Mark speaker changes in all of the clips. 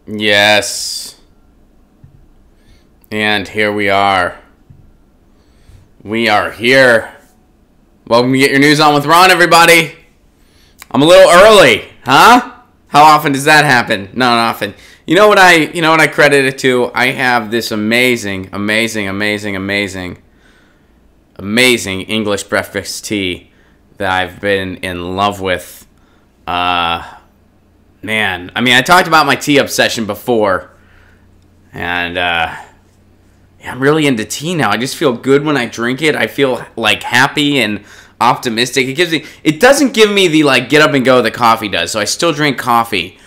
Speaker 1: Yes. And here we are. We are here. Welcome to Get Your News On with Ron, everybody. I'm a little early, huh? How often does that happen? Not often. You know what I credit it to? I have this amazing English breakfast tea that I've been in love with. Man, I mean, I talked about my tea obsession before, and yeah, I'm really into tea now. I just feel good when I drink it. I feel like happy and optimistic. It doesn't give me the like get up and go that coffee does. So I still drink coffee,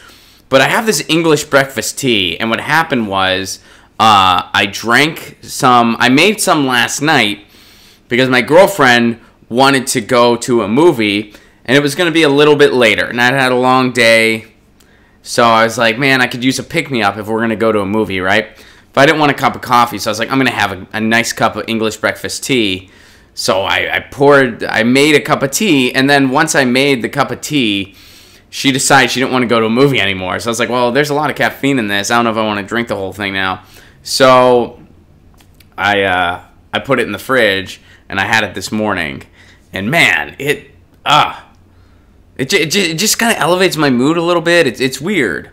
Speaker 1: but I have this English breakfast tea, and what happened was I made some last night because my girlfriend wanted to go to a movie, and it was going to be a little bit later, and I'd had a long day. So I was like, man, I could use a pick-me-up if we're going to go to a movie, right? But I didn't want a cup of coffee, so I was like, I'm going to have a nice cup of English breakfast tea. So I made a cup of tea, and then once I made the cup of tea, she decided she didn't want to go to a movie anymore. So I was like, well, there's a lot of caffeine in this. I don't know if I want to drink the whole thing now. So I put it in the fridge, and I had it this morning. And man, it just kind of elevates my mood a little bit. It's weird.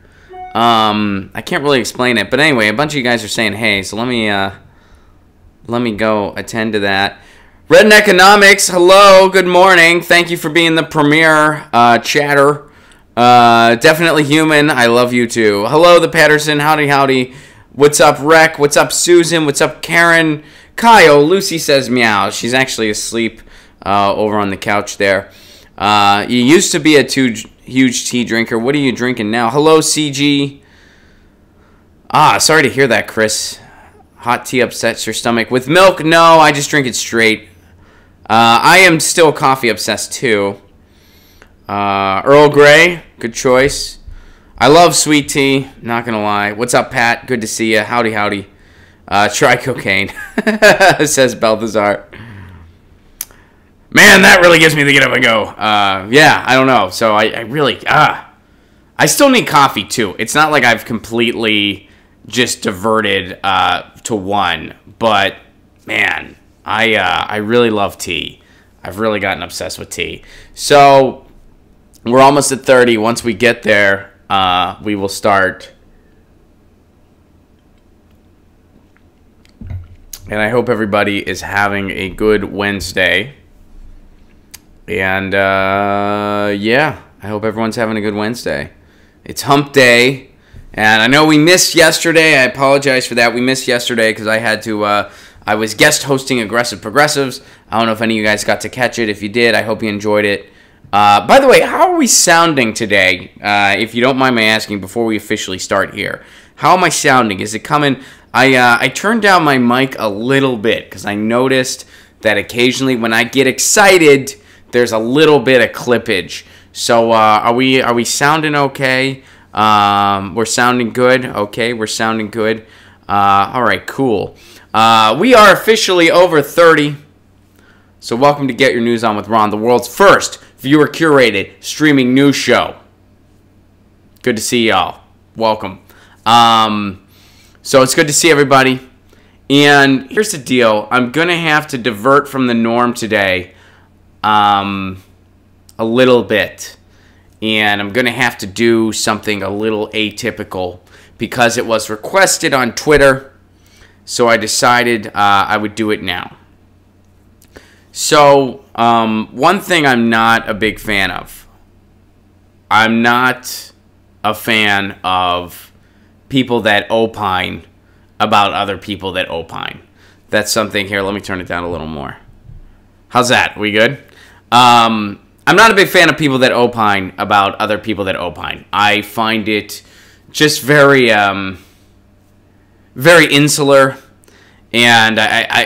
Speaker 1: I can't really explain it, but anyway, a bunch of you guys are saying hey, so let me go attend to that. Red Economics, hello, good morning. Thank you for being the premier chatter. Definitely human. I love you too. Hello, the Patterson. Howdy. What's up, Rec? What's up, Susan? What's up, Karen? Kyle. Lucy says meow. She's actually asleep over on the couch there. You used to be a huge tea drinker. What are you drinking now? Hello, CG. Sorry to hear that, Chris. Hot tea upsets your stomach. With milk? No, I just drink it straight. I am still coffee obsessed, too. Earl Grey, good choice. I love sweet tea, not gonna lie. What's up, Pat? Good to see you. Howdy. Try cocaine, says Balthazar. Man, that really gives me the get up and go. Yeah, I don't know. So I really, I still need coffee too. It's not like I've completely just diverted to one, but man, I really love tea. I've really gotten obsessed with tea. So we're almost at 30. Once we get there, we will start. And I hope everybody is having a good Wednesday. And, yeah, I hope everyone's having a good Wednesday. It's hump day, and I know we missed yesterday. I apologize for that. We missed yesterday because I had to, I was guest hosting Aggressive Progressives. I don't know if any of you guys got to catch it. If you did, I hope you enjoyed it. By the way, how are we sounding today? If you don't mind my asking before we officially start here. How am I sounding? Is it coming? I turned down my mic a little bit because I noticed that occasionally when I get excited, there's a little bit of clippage. So are we sounding okay? We're sounding good. Okay, we're sounding good. All right, cool. We are officially over 30. So welcome to Get Your News On with Ron, the world's first viewer-curated streaming news show. Good to see y'all. Welcome. So it's good to see everybody. And here's the deal. I'm going to have to divert from the norm today. A little bit, and I'm gonna have to do something a little atypical because it was requested on Twitter, so I decided I would do it now. So one thing I'm not a big fan of, I'm not a fan of people that opine about other people that opine. That's something here. Let me turn it down a little more. How's that? We good? I'm not a big fan of people that opine about other people that opine. I find it just very, very insular, and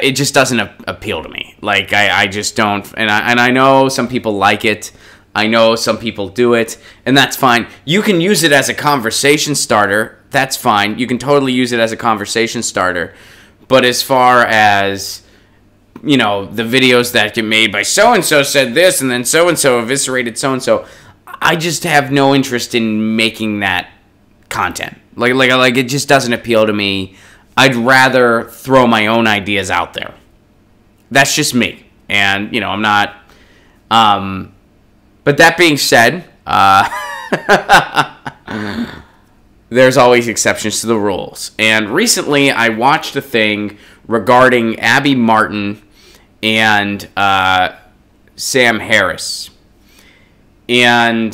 Speaker 1: it just doesn't appeal to me. Like, I just don't, and I know some people like it. I know some people do it, and that's fine. You can use it as a conversation starter. That's fine. You can totally use it as a conversation starter. But as far as, you know, the videos that get made by so-and-so said this, and then so-and-so eviscerated so-and-so, I just have no interest in making that content. Like it just doesn't appeal to me. I'd rather throw my own ideas out there. That's just me. And, you know, I'm not... but that being said, there's always exceptions to the rules. And recently, I watched a thing regarding Abby Martin and Sam Harris. And,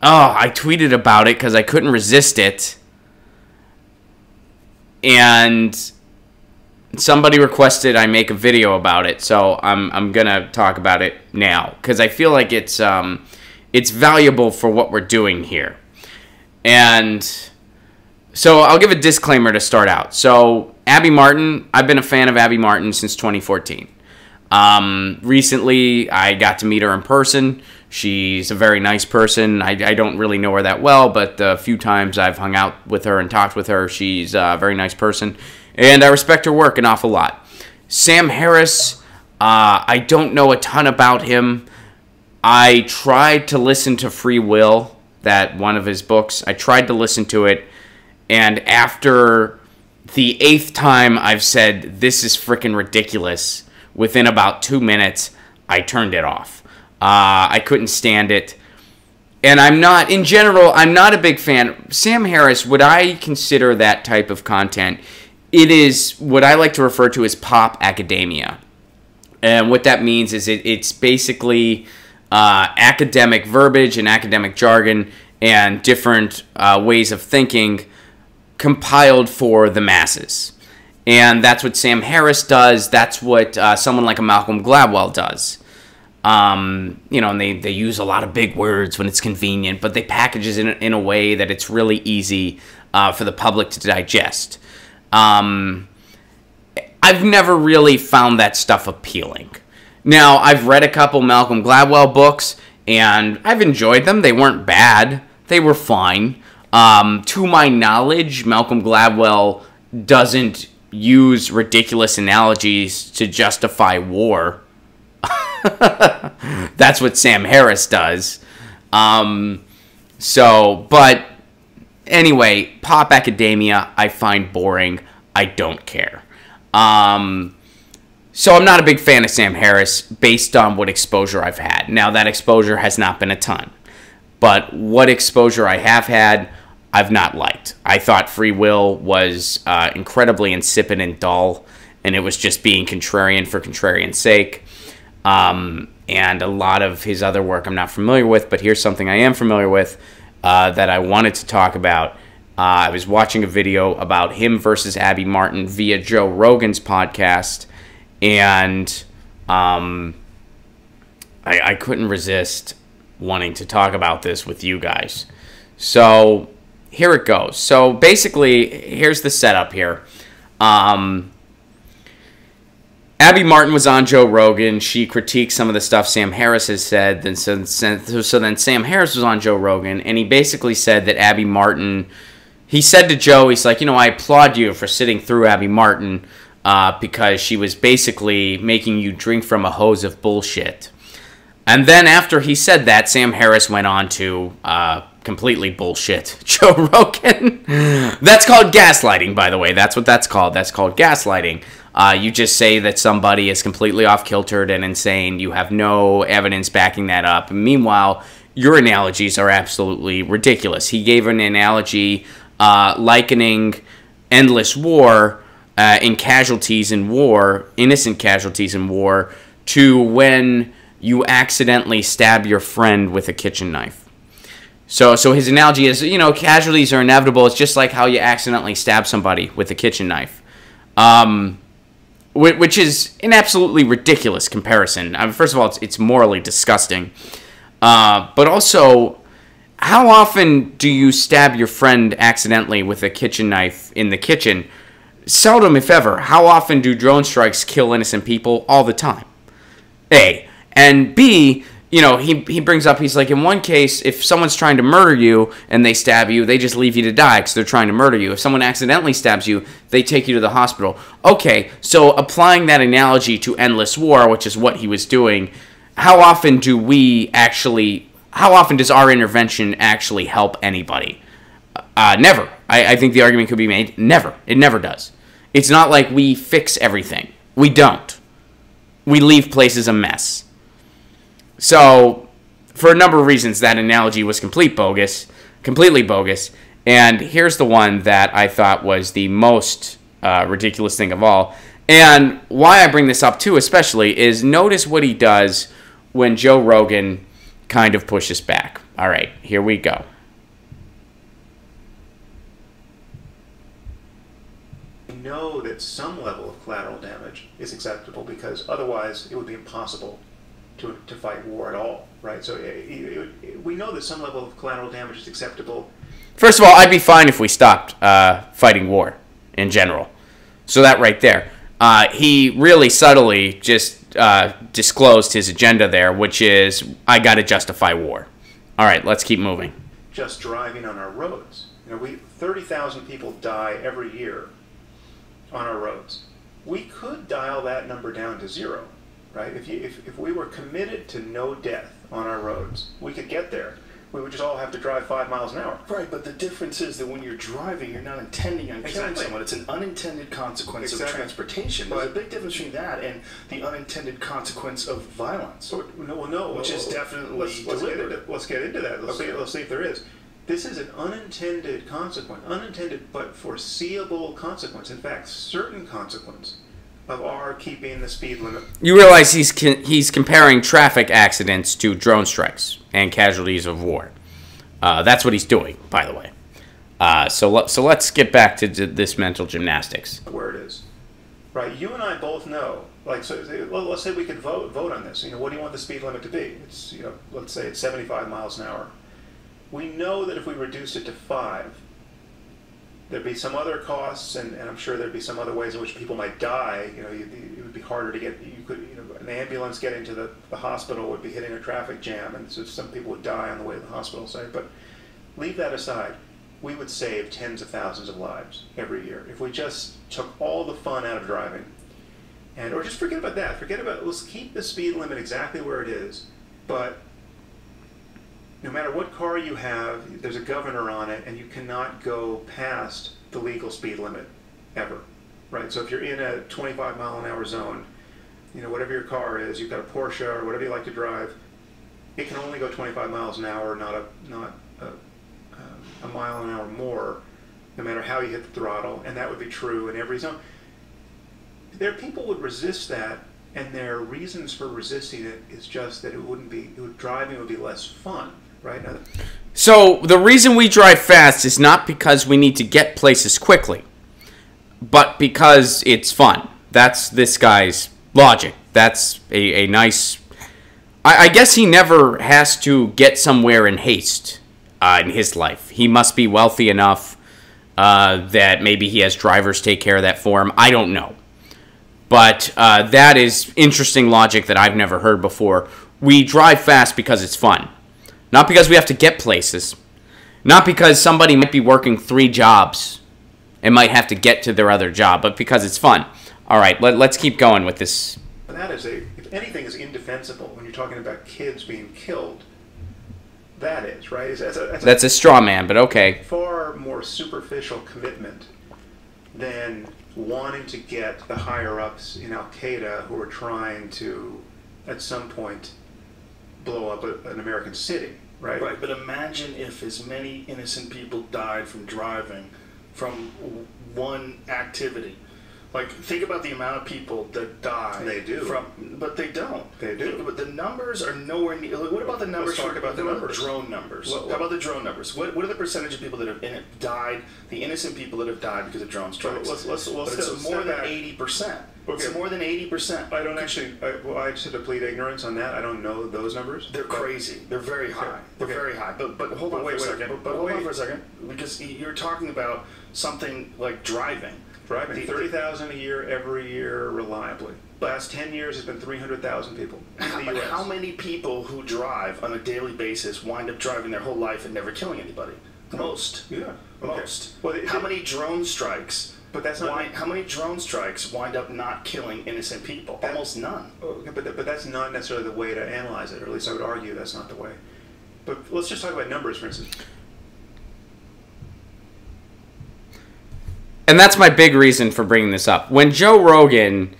Speaker 1: I tweeted about it because I couldn't resist it. And somebody requested I make a video about it, so I'm gonna talk about it now because I feel like it's valuable for what we're doing here. And so I'll give a disclaimer to start out. So Abby Martin, I've been a fan of Abby Martin since 2014. Recently, I got to meet her in person. She's a very nice person. I don't really know her that well, but the few times I've hung out with her and talked with her, she's a very nice person. And I respect her work an awful lot. Sam Harris, I don't know a ton about him. I tried to listen to Free Will, that one of his books. I tried to listen to it, and after the 8th time I've said, this is freaking ridiculous, within about 2 minutes, I turned it off. I couldn't stand it. And I'm not a big fan. Sam Harris, would I consider that type of content? It is what I like to refer to as pop academia. And what that means is it's basically academic verbiage and academic jargon and different ways of thinking compiled for the masses. And that's what Sam Harris does. That's what someone like a Malcolm Gladwell does. And they use a lot of big words when it's convenient, but they package it in a way that it's really easy for the public to digest. I've never really found that stuff appealing. Now, I've read a couple Malcolm Gladwell books, and I've enjoyed them. They weren't bad. They were fine. To my knowledge, Malcolm Gladwell doesn't use ridiculous analogies to justify war. That's what Sam Harris does. But anyway, pop academia, I find boring. I don't care. So I'm not a big fan of Sam Harris based on what exposure I've had. Now, that exposure has not been a ton. But what exposure I have had, I've not liked. I thought Free Will was incredibly insipid and dull, and it was just being contrarian for contrarian's sake. And a lot of his other work I'm not familiar with, but here's something I am familiar with that I wanted to talk about. I was watching a video about him versus Abby Martin via Joe Rogan's podcast, and I couldn't resist wanting to talk about this with you guys. So here it goes. So basically, here's the setup here. Abby Martin was on Joe Rogan. She critiqued some of the stuff Sam Harris has said. So then Sam Harris was on Joe Rogan, and he basically said that Abby Martin... He said to Joe, he's like, I applaud you for sitting through Abby Martin because she was basically making you drink from a hose of bullshit. And then after he said that, Sam Harris went on to completely bullshit Joe Rogan. That's called gaslighting, by the way. That's what that's called. That's called gaslighting. You just say that somebody is completely off-kiltered and insane. You have no evidence backing that up. Meanwhile, your analogies are absolutely ridiculous. He gave an analogy likening endless war in casualties in war, innocent casualties in war, to when you accidentally stab your friend with a kitchen knife. So his analogy is, casualties are inevitable. It's just like how you accidentally stab somebody with a kitchen knife. Which is an absolutely ridiculous comparison. First of all, it's morally disgusting. But also, how often do you stab your friend accidentally with a kitchen knife in the kitchen? Seldom, if ever. How often do drone strikes kill innocent people? All the time. A. And B, he brings up, he's like, in one case, if someone's trying to murder you and they stab you, they just leave you to die because they're trying to murder you. If someone accidentally stabs you, they take you to the hospital. Okay, so applying that analogy to endless war, which is what he was doing, how often does our intervention actually help anybody? Never. I think the argument could be made, never. It never does. It's not like we fix everything. We don't. We leave places a mess. So, for a number of reasons, that analogy was completely bogus. And here's the one that I thought was the most ridiculous thing of all. And why I bring this up, too, especially, is notice what he does when Joe Rogan kind of pushes back. All right, here we go.
Speaker 2: Know that some level of collateral damage is acceptable, because otherwise it would be impossible to fight war at all, right? So we know that some level of collateral damage is acceptable.
Speaker 1: First of all, I'd be fine if we stopped fighting war in general. So that right there. He really subtly just disclosed his agenda there, which is, I got to justify war. All right, let's keep moving.
Speaker 2: Just driving on our roads. 30,000 people die every year on our roads. We could dial that number down to 0, right? If we were committed to no death on our roads, we could get there. We would just all have to drive 5 miles an hour.
Speaker 3: Right, but the difference is that when you're driving, you're not intending on killing someone. It's an unintended consequence of transportation. There's a big difference between that and the unintended consequence of violence. Which is definitely deliberate.
Speaker 2: Let's get into that. Let's see if there is. This is an unintended consequence, unintended but foreseeable consequence. In fact, certain consequence of our keeping the speed limit.
Speaker 1: You realize he's comparing traffic accidents to drone strikes and casualties of war. That's what he's doing, by the way. So let's get back to this mental gymnastics.
Speaker 2: Where it is, right? You and I both know. Let's say we could vote on this. What do you want the speed limit to be? It's let's say it's 75 miles an hour. We know that if we reduced it to 5, there'd be some other costs, and I'm sure there'd be some other ways in which people might die. It would be harder to get. An ambulance getting to the hospital would be hitting a traffic jam, and so some people would die on the way to the hospital site. But leave that aside. We would save tens of thousands of lives every year if we just took all the fun out of driving, or just forget about that. Let's keep the speed limit exactly where it is, but no matter what car you have, there's a governor on it, and you cannot go past the legal speed limit ever, right? So if you're in a 25 mile an hour zone, whatever your car is, you've got a Porsche or whatever you like to drive, it can only go 25 miles an hour, not a mile an hour more, no matter how you hit the throttle, and that would be true in every zone. People would resist that, and their reasons for resisting it is just that driving would be less fun. Right.
Speaker 1: So the reason we drive fast is not because we need to get places quickly, but because it's fun. That's this guy's logic. That's a nice... I guess he never has to get somewhere in haste in his life. He must be wealthy enough that maybe he has drivers take care of that for him. I don't know. But that is interesting logic that I've never heard before. We drive fast because it's fun. Not because we have to get places. Not because somebody might be working 3 jobs and might have to get to their other job, but because it's fun. All right, let's keep going with this.
Speaker 2: And that is if anything is indefensible when you're talking about kids being killed, that is, right?
Speaker 1: That's a straw man, but okay.
Speaker 2: Far more superficial commitment than wanting to get the higher-ups in Al-Qaeda who are trying to, at some point, blow up an American city. Right,
Speaker 3: but imagine if as many innocent people died from driving from one activity. Think about the amount of people that die.
Speaker 2: They do.
Speaker 3: But they don't.
Speaker 2: They do.
Speaker 3: But the numbers are nowhere near. What about the numbers?
Speaker 2: Let's talk about the numbers.
Speaker 3: Drone numbers. How about the drone numbers? What are the percentage of people that have died, the innocent people that have died because of drone strikes? It's more than 80%. Okay. It's more than 80%.
Speaker 2: I don't actually. I just have to plead ignorance on that. I don't know those numbers.
Speaker 3: They're crazy. They're very high. They're very high. But hold on for a second. But hold on for a second, because you're talking about something like driving.
Speaker 2: Driving 30,000 a year every year reliably. Last 10 years has been 300,000 people in the U.S.
Speaker 3: How many people who drive on a daily basis wind up driving their whole life and never killing anybody? Most.
Speaker 2: Yeah.
Speaker 3: Most. Well, how many drone strikes?
Speaker 2: But that's not.
Speaker 3: How many drone strikes wind up not killing innocent people? Almost none.
Speaker 2: Okay, but that's not necessarily the way to analyze it, or at least I would argue that's not the way. But let's just talk about numbers, for instance.
Speaker 1: and that's my big reason for bringing this up. When Joe Rogan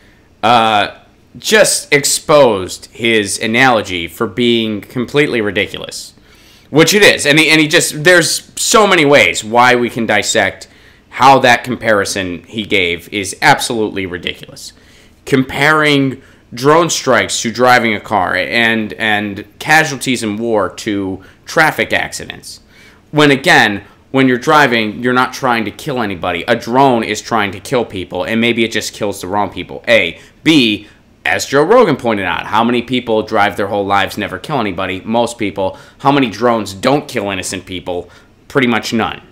Speaker 1: just exposed his analogy for being completely ridiculous, which it is, and he just, there's so many ways why we can dissect how that comparison he gave is absolutely ridiculous. Comparing drone strikes to driving a car and casualties in war to traffic accidents. When again, when you're driving, you're not trying to kill anybody. A drone is trying to kill people, and maybe it just kills the wrong people. A. B, as Joe Rogan pointed out, how many people drive their whole lives, never kill anybody? Most people. How many drones don't kill innocent people? Pretty much none.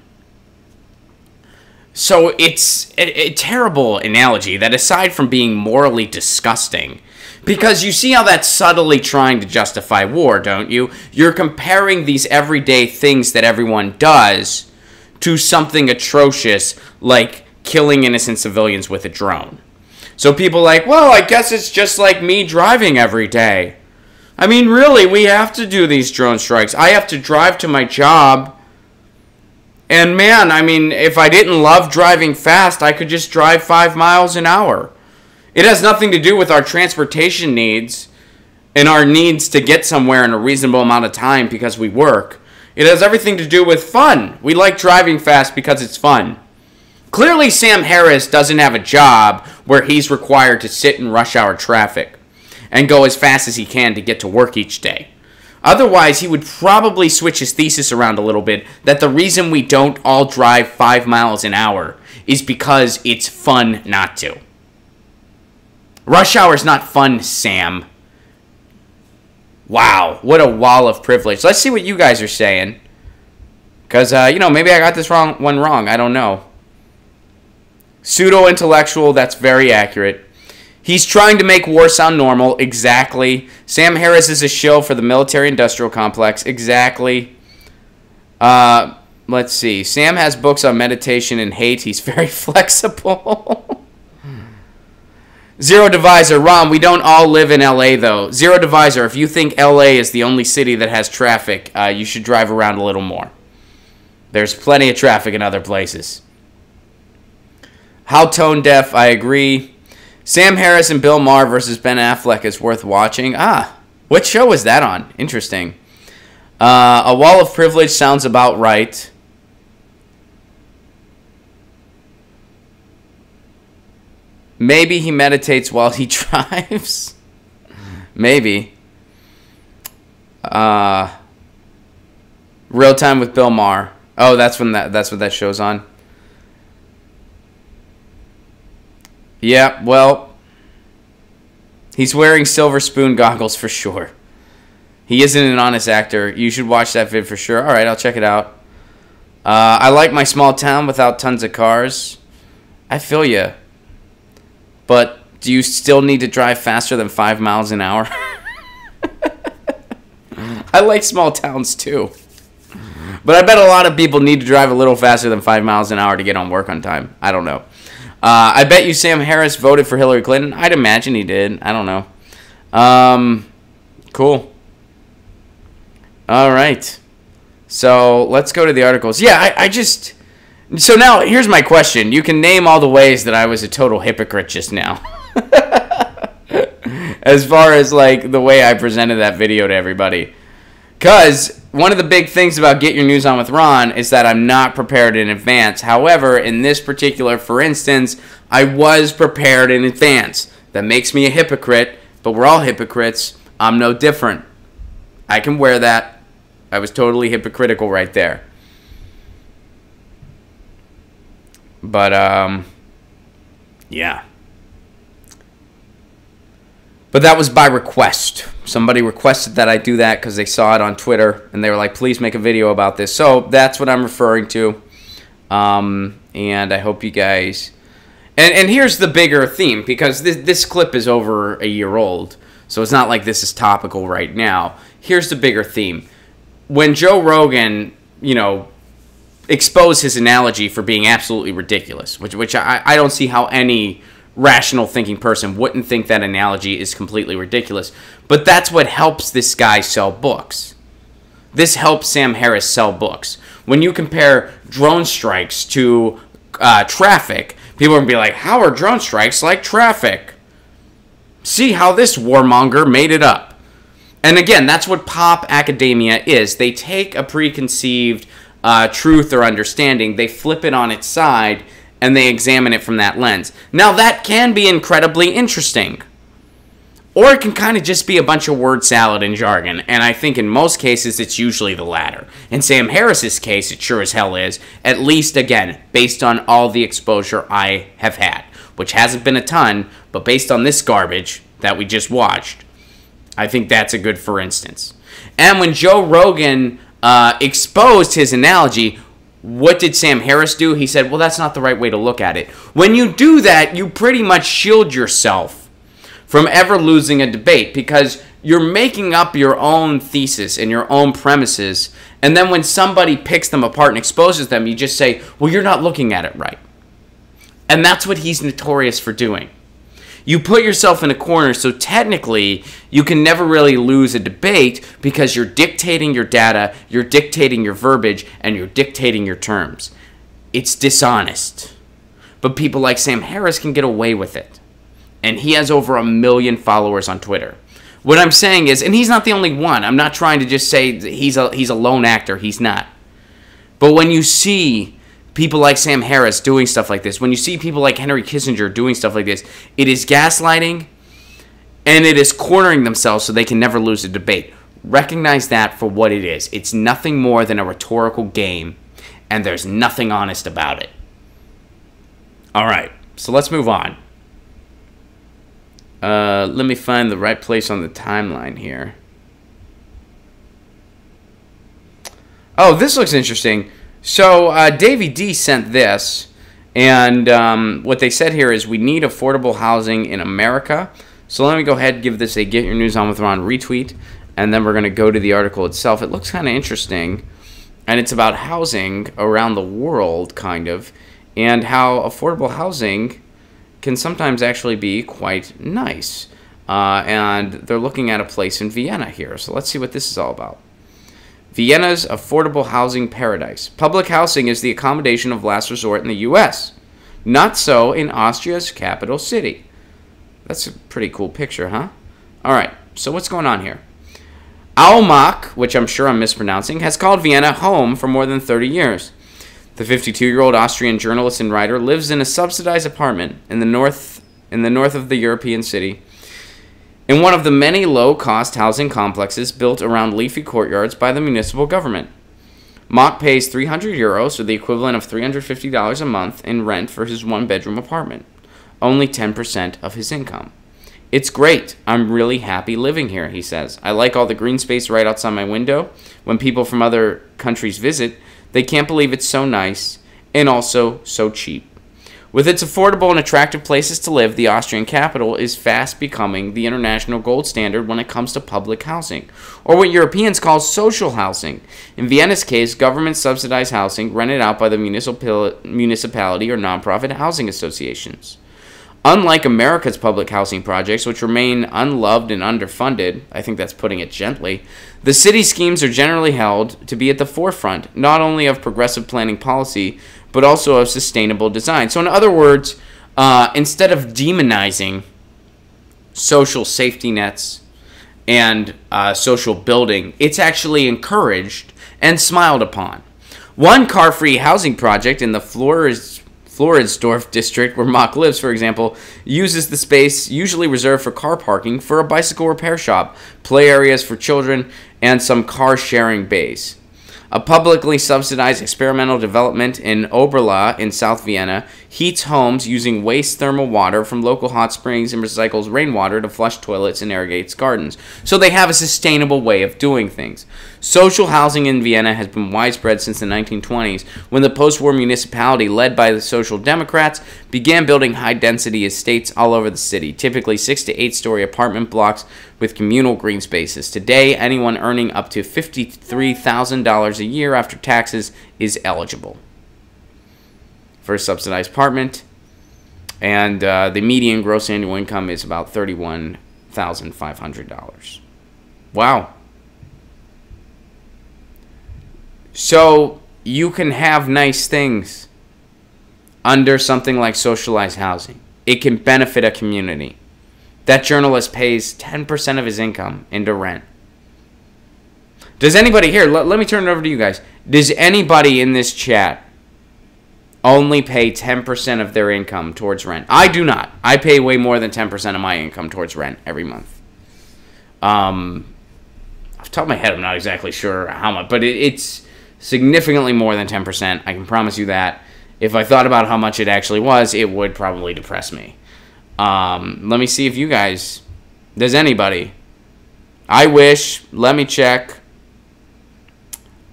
Speaker 1: So it's a terrible analogy that, aside from being morally disgusting, because you see how that's subtly trying to justify war, don't you? You're comparing these everyday things that everyone does to something atrocious like killing innocent civilians with a drone. So people are like, well, I guess it's just like me driving every day. I mean, really, we have to do these drone strikes. I have to drive to my job. And man, I mean, if I didn't love driving fast, I could just drive 5 miles an hour. It has nothing to do with our transportation needs and our needs to get somewhere in a reasonable amount of time because we work. It has everything to do with fun. We like driving fast because it's fun. Clearly, Sam Harris doesn't have a job where he's required to sit in rush hour traffic and go as fast as he can to get to work each day. Otherwise, he would probably switch his thesis around a little bit that the reason we don't all drive 5 miles an hour is because it's fun not to. Rush hour is not fun, Sam. Wow, what a wall of privilege. Let's see what you guys are saying. Because, maybe I got this one wrong. I don't know. Pseudo-intellectual, that's very accurate. He's trying to make war sound normal. Exactly. Sam Harris is a shill for the military-industrial complex. Exactly. Let's see. Sam has books on meditation and hate. He's very flexible. Zero Divisor. Ron, we don't all live in L.A., though. Zero Divisor, if you think L.A. is the only city that has traffic, you should drive around a little more. There's plenty of traffic in other places. How tone deaf, I agree. Sam Harris and Bill Maher versus Ben Affleck is worth watching. What show was that on? Interesting. A Wall of Privilege sounds about right. Maybe he meditates while he drives. Maybe. Real Time with Bill Maher. Oh, that's what that show's on. Yeah, well, he's wearing silver spoon goggles for sure. He isn't an honest actor. You should watch that vid for sure. All right, I'll check it out. I like my small town without tons of cars. I feel you. But do you still need to drive faster than 5 miles an hour? I like small towns too. But I bet a lot of people need to drive a little faster than 5 miles an hour to get on work on time. I don't know. I bet you Sam Harris voted for Hillary Clinton. I'd imagine he did. I don't know. Cool. All right. So let's go to the articles. Yeah, So now, here's my question. You can name all the ways that I was a total hypocrite just now. As far as, like, the way I presented that video to everybody. Because one of the big things about Get Your News On with Ron is that I'm not prepared in advance. However, in this particular, for instance, I was prepared in advance. That makes me a hypocrite, but we're all hypocrites. I'm no different. I can wear that. I was totally hypocritical right there. But, yeah. But that was by request. Somebody requested that I do that because they saw it on Twitter, and they were like, please make a video about this. So that's what I'm referring to. And I hope you guys... And here's the bigger theme, because this clip is over a year old, so it's not like this is topical right now. Here's the bigger theme. When Joe Rogan, exposed his analogy for being absolutely ridiculous, which I don't see how any rational thinking person wouldn't think that analogy is completely ridiculous. But that's what helps this guy sell books. This helps Sam Harris sell books. When you compare drone strikes to traffic, people are going to be like, how are drone strikes like traffic? See how this warmonger made it up. And again, that's what pop academia is. They take a preconceived truth or understanding, they flip it on its side, and they examine it from that lens. Now, that can be incredibly interesting. Or it can kind of just be a bunch of word salad and jargon. And I think in most cases, it's usually the latter. In Sam Harris's case, it sure as hell is. At least, again, based on all the exposure I have had. Which hasn't been a ton, but based on this garbage that we just watched, I think that's a good for instance. And when Joe Rogan exposed his analogy, what did Sam Harris do? He said, well, that's not the right way to look at it. When you do that, you pretty much shield yourself from ever losing a debate, because you're making up your own thesis and your own premises, and then when somebody picks them apart and exposes them, you just say, well, you're not looking at it right. And that's what he's notorious for doing. You put yourself in a corner, so technically you can never really lose a debate because you're dictating your data, you're dictating your verbiage, and you're dictating your terms. It's dishonest. But people like Sam Harris can get away with it. And he has over 1 million followers on Twitter. What I'm saying is, and he's not the only one. I'm not trying to just say he's a lone actor. He's not. But when you see people like Sam Harris doing stuff like this, when you see people like Henry Kissinger doing stuff like this, it is gaslighting, and it is cornering themselves so they can never lose a debate. Recognize that for what it is. It's nothing more than a rhetorical game, and there's nothing honest about it. All right, so let's move on. Let me find the right place on the timeline here. Oh, this looks interesting. So, Davey D sent this, and what they said here is we need affordable housing in America. So let me go ahead and give this a Get Your News On With Ron retweet, and then we're going to go to the article itself. It looks kind of interesting, and it's about housing around the world, kind of, and how affordable housing can sometimes actually be quite nice. And they're looking at a place in Vienna here. So let's see what this is all about. Vienna's affordable housing paradise. Public housing is the accommodation of last resort in the U.S. Not so in Austria's capital city. That's a pretty cool picture, huh? All right, so what's going on here? Almach, which I'm sure I'm mispronouncing, has called Vienna home for more than 30 years. The 52-year-old Austrian journalist and writer lives in a subsidized apartment in the north of the European city, in one of the many low-cost housing complexes built around leafy courtyards by the municipal government. Mock pays 300 euros, or the equivalent of $350 a month, in rent for his one-bedroom apartment, only 10% of his income. It's great. I'm really happy living here, he says. I like all the green space right outside my window. When people from other countries visit, they can't believe it's so nice and also so cheap. With its affordable and attractive places to live, the Austrian capital is fast becoming the international gold standard when it comes to public housing, or what Europeans call social housing. In Vienna's case, government-subsidized housing rented out by the municipality or nonprofit housing associations. Unlike America's public housing projects, which remain unloved and underfunded, I think that's putting it gently, the city schemes are generally held to be at the forefront, not only of progressive planning policy, but also of sustainable design. So in other words, instead of demonizing social safety nets and social building, it's actually encouraged and smiled upon. One car-free housing project in the Floridsdorf district, where Mock lives, for example, uses the space usually reserved for car parking for a bicycle repair shop, play areas for children, and some car-sharing bays. A publicly subsidized experimental development in Oberla in South Vienna heats homes using waste thermal water from local hot springs and recycles rainwater to flush toilets and irrigates gardens. So they have a sustainable way of doing things. Social housing in Vienna has been widespread since the 1920s, when the post-war municipality, led by the Social Democrats, began building high-density estates all over the city, typically 6 to 8-story apartment blocks with communal green spaces. Today, anyone earning up to $53,000 a year after taxes is eligible for a subsidized apartment, and the median gross annual income is about $31,500. Wow. So you can have nice things under something like socialized housing. It can benefit a community. That journalist pays 10% of his income into rent. Does anybody here, let me turn it over to you guys. Does anybody in this chat only pay 10% of their income towards rent? I do not. I pay way more than 10% of my income towards rent every month. Off the top of my head, I'm not exactly sure how much, but it's significantly more than 10%. I can promise you that. If I thought about how much it actually was, it would probably depress me. Let me see if you guys... Does anybody? I wish. Let me check.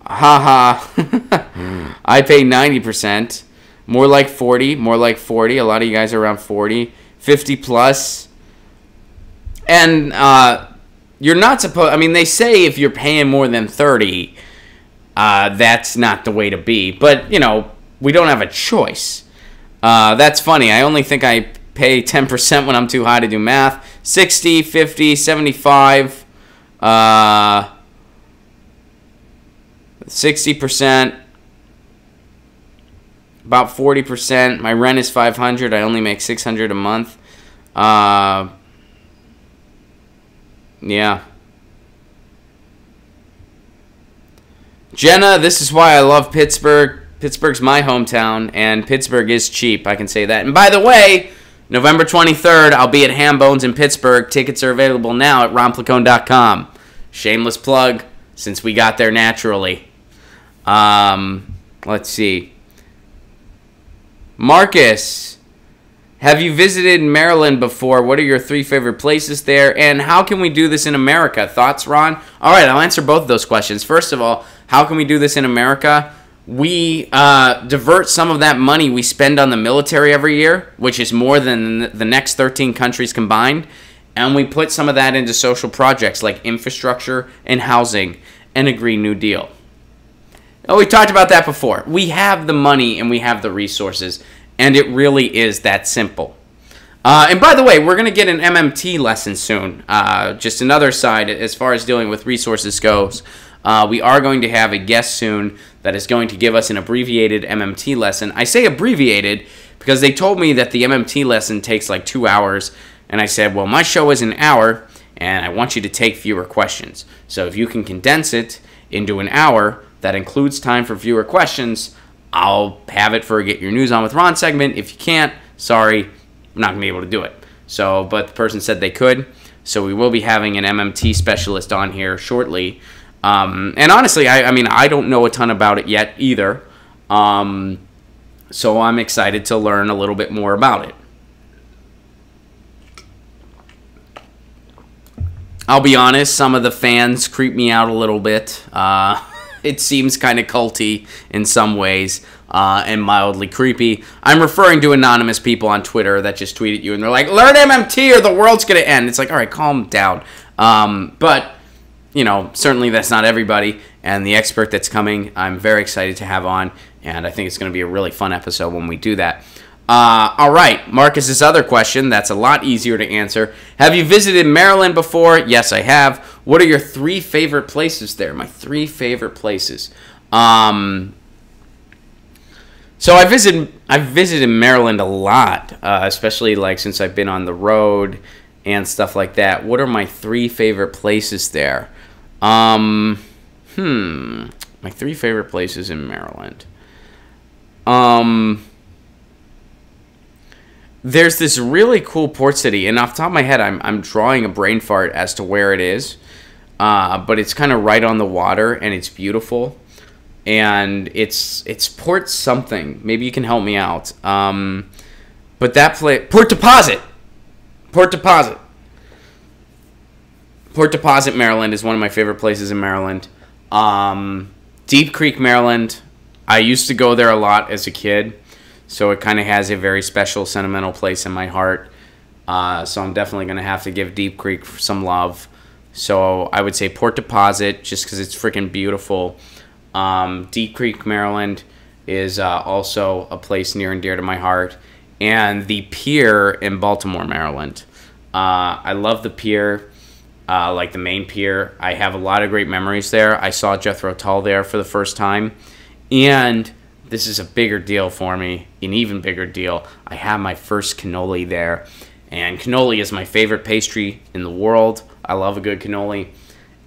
Speaker 1: Haha. I pay 90%. More like 40. More like 40. A lot of you guys are around 40. 50 plus. And you're not supposed... I mean, they say if you're paying more than 30, that's not the way to be. But, you know, we don't have a choice. That's funny. I only think I pay 10% when I'm too high to do math. 60, 50, 75, 60%, about 40%. My rent is $500. I only make $600 a month. Yeah. Jenna, this is why I love Pittsburgh. Pittsburgh's my hometown, and Pittsburgh is cheap. I can say that. And by the way, November 23rd, I'll be at Ham Bones in Pittsburgh. Tickets are available now at ronplacone.com. Shameless plug, since we got there naturally. Let's see. Marcus, have you visited Maryland before? What are your 3 favorite places there? And how can we do this in America? Thoughts, Ron? All right, I'll answer both of those questions. First of all, how can we do this in America? We divert some of that money we spend on the military every year, which is more than the next 13 countries combined, and we put some of that into social projects like infrastructure and housing and a Green New Deal. Oh, we talked about that before. We have the money and we have the resources, and it really is that simple. And by the way, we're going to get an MMT lesson soon. Just another side as far as dealing with resources goes. We are going to have a guest soon that is going to give us an abbreviated MMT lesson. I say abbreviated because they told me that the MMT lesson takes like 2 hours. And I said, well, my show is an hour, and I want you to take fewer questions. So if you can condense it into an hour that includes time for fewer questions, I'll have it for a Get Your News On with Ron segment. If you can't, sorry, I'm not going to be able to do it. So, but the person said they could. So we will be having an MMT specialist on here shortly. And honestly, I mean, I don't know a ton about it yet either. So I'm excited to learn a little bit more about it. I'll be honest, some of the fans creep me out a little bit. It seems kind of culty in some ways and mildly creepy. I'm referring to anonymous people on Twitter that just tweet at you and they're like, learn MMT or the world's going to end. It's like, all right, calm down. But... you know, certainly that's not everybody, and the expert that's coming, I'm very excited to have on, and I think it's going to be a really fun episode when we do that. All right, Marcus's other question, that's a lot easier to answer. Have you visited Maryland before? Yes, I have. What are your 3 favorite places there? My 3 favorite places. So I've visited Maryland a lot, especially like since I've been on the road and stuff like that. What are my 3 favorite places there? My 3 favorite places in Maryland. There's this really cool port city, and off the top of my head, I'm drawing a brain fart as to where it is. But it's kind of right on the water, and it's beautiful. And it's Port something. Maybe you can help me out. But that place, Port Deposit. Port Deposit. Port Deposit, Maryland is one of my favorite places in Maryland. Deep Creek, Maryland. I used to go there a lot as a kid, so it kind of has a very special sentimental place in my heart. So I'm definitely going to have to give Deep Creek some love. So I would say Port Deposit, just because it's freaking beautiful. Deep Creek, Maryland is also a place near and dear to my heart. And the pier in Baltimore, Maryland. I love the pier. Like the main pier. I have a lot of great memories there. I saw Jethro Tull there for the first time. And this is a bigger deal for me, an even bigger deal. I have my first cannoli there, and cannoli is my favorite pastry in the world. I love a good cannoli,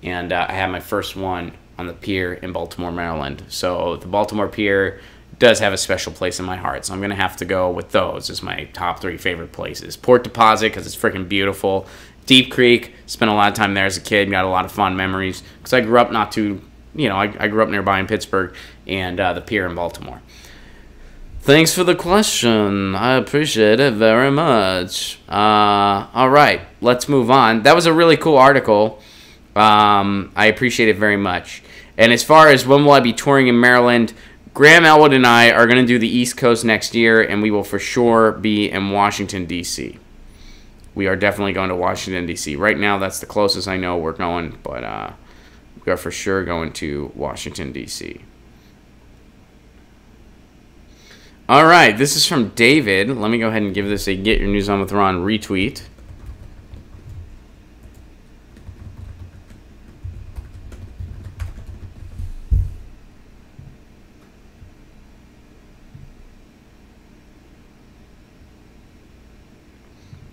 Speaker 1: and I had my first one on the pier in Baltimore, Maryland. So the Baltimore Pier does have a special place in my heart, so I'm going to have to go with those as my top 3 favorite places. Port Deposit, because it's freaking beautiful. Deep Creek, spent a lot of time there as a kid, got a lot of fond memories, because I grew up I grew up nearby in Pittsburgh, and the pier in Baltimore. Thanks for the question. I appreciate it very much. All right, let's move on. That was a really cool article. I appreciate it very much. And as far as when will I be touring in Maryland, Graham Elwood and I are going to do the East Coast next year, and we will for sure be in Washington, D.C. We are definitely going to Washington, D.C. Right now, that's the closest I know we're going, but we are for sure going to Washington, D.C. All right, this is from David. Let me go ahead and give this a Get Your News On With Ron retweet.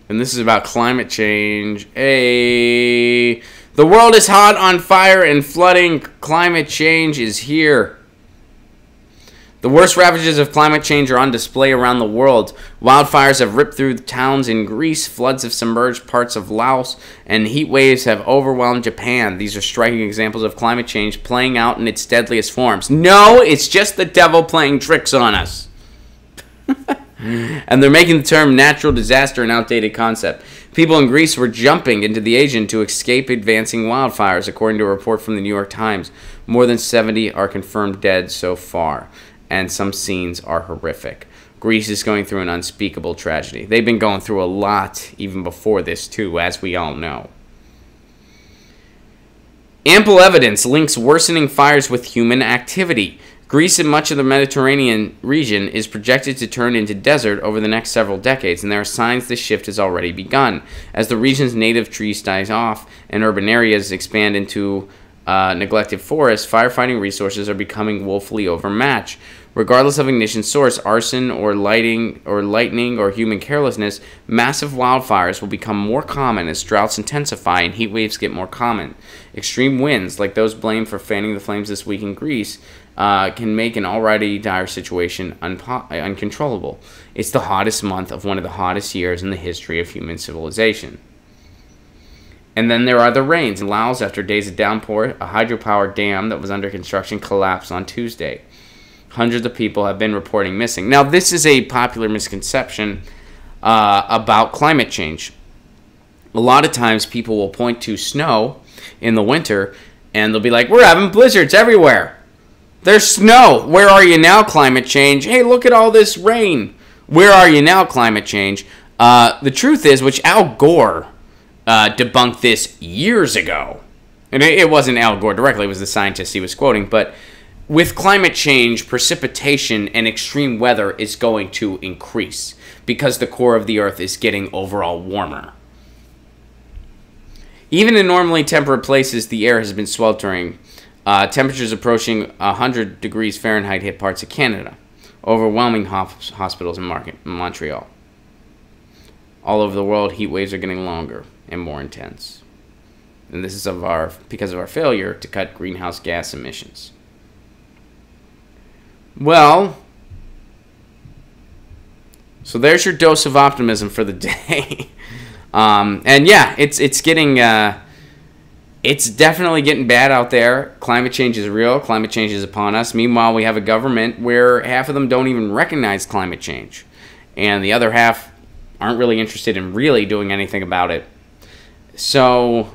Speaker 1: And this is about climate change. Hey, the world is hot, on fire, and flooding. Climate change is here. The worst ravages of climate change are on display around the world. Wildfires have ripped through towns in Greece, floods have submerged parts of Laos, and heat waves have overwhelmed Japan. These are striking examples of climate change playing out in its deadliest forms. No, it's just the devil playing tricks on us. And they're making the term natural disaster an outdated concept. People in Greece were jumping into the Aegean to escape advancing wildfires, according to a report from the New York Times. More than 70 are confirmed dead so far, and some scenes are horrific. Greece is going through an unspeakable tragedy. They've been going through a lot even before this, too, as we all know. Ample evidence links worsening fires with human activity. Greece and much of the Mediterranean region is projected to turn into desert over the next several decades, and there are signs this shift has already begun. As the region's native trees die off and urban areas expand into neglected forests, firefighting resources are becoming woefully overmatched. Regardless of ignition source, arson or lightning or human carelessness, massive wildfires will become more common as droughts intensify and heat waves get more common. Extreme winds, like those blamed for fanning the flames this week in Greece, can make an already dire situation uncontrollable. It's the hottest month of one of the hottest years in the history of human civilization. And then there are the rains. In Laos, after days of downpour, a hydropower dam that was under construction collapsed on Tuesday. Hundreds of people have been reporting missing. Now, this is a popular misconception about climate change. A lot of times people will point to snow in the winter, and they'll be like, we're having blizzards everywhere. There's snow. Where are you now, climate change? Hey, look at all this rain. Where are you now, climate change? The truth is, which Al Gore debunked this years ago. And it wasn't Al Gore directly, it was the scientist he was quoting. But with climate change, precipitation and extreme weather is going to increase because the core of the Earth is getting overall warmer. Even in normally temperate places, the air has been sweltering. Temperatures approaching 100 degrees Fahrenheit hit parts of Canada, overwhelming hospitals in Montreal. All over the world, heat waves are getting longer and more intense. And this is because of our failure to cut greenhouse gas emissions. Well, so there's your dose of optimism for the day. And yeah, it's getting... It's definitely getting bad out there. Climate change is real. Climate change is upon us. Meanwhile, we have a government where half of them don't even recognize climate change. And the other half aren't really interested in really doing anything about it. So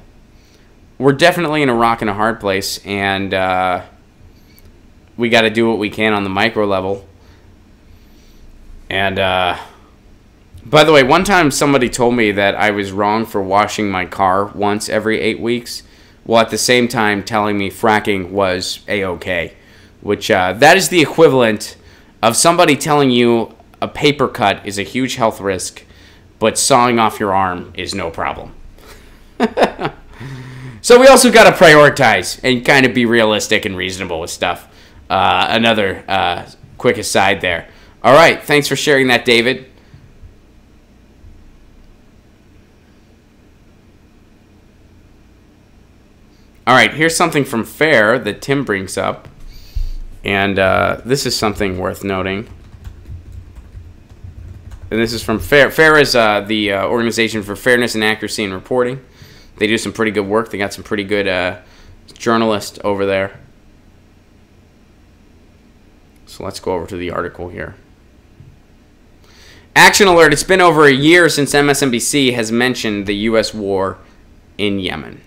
Speaker 1: we're definitely in a rock and a hard place. And we got to do what we can on the micro level. And by the way, one time somebody told me that I was wrong for washing my car once every 8 weeks, while at the same time telling me fracking was A-okay, which that is the equivalent of somebody telling you a paper cut is a huge health risk, but sawing off your arm is no problem. So we also got to prioritize and kind of be realistic and reasonable with stuff. Another quick aside there. All right, thanks for sharing that, David. All right, here's something from FAIR that Tim brings up, and this is something worth noting. And this is from FAIR. FAIR is the Organization for Fairness and Accuracy in Reporting. They do some pretty good work. They got some pretty good journalists over there. So let's go over to the article here. Action alert. It's been over a year since MSNBC has mentioned the U.S. war in Yemen.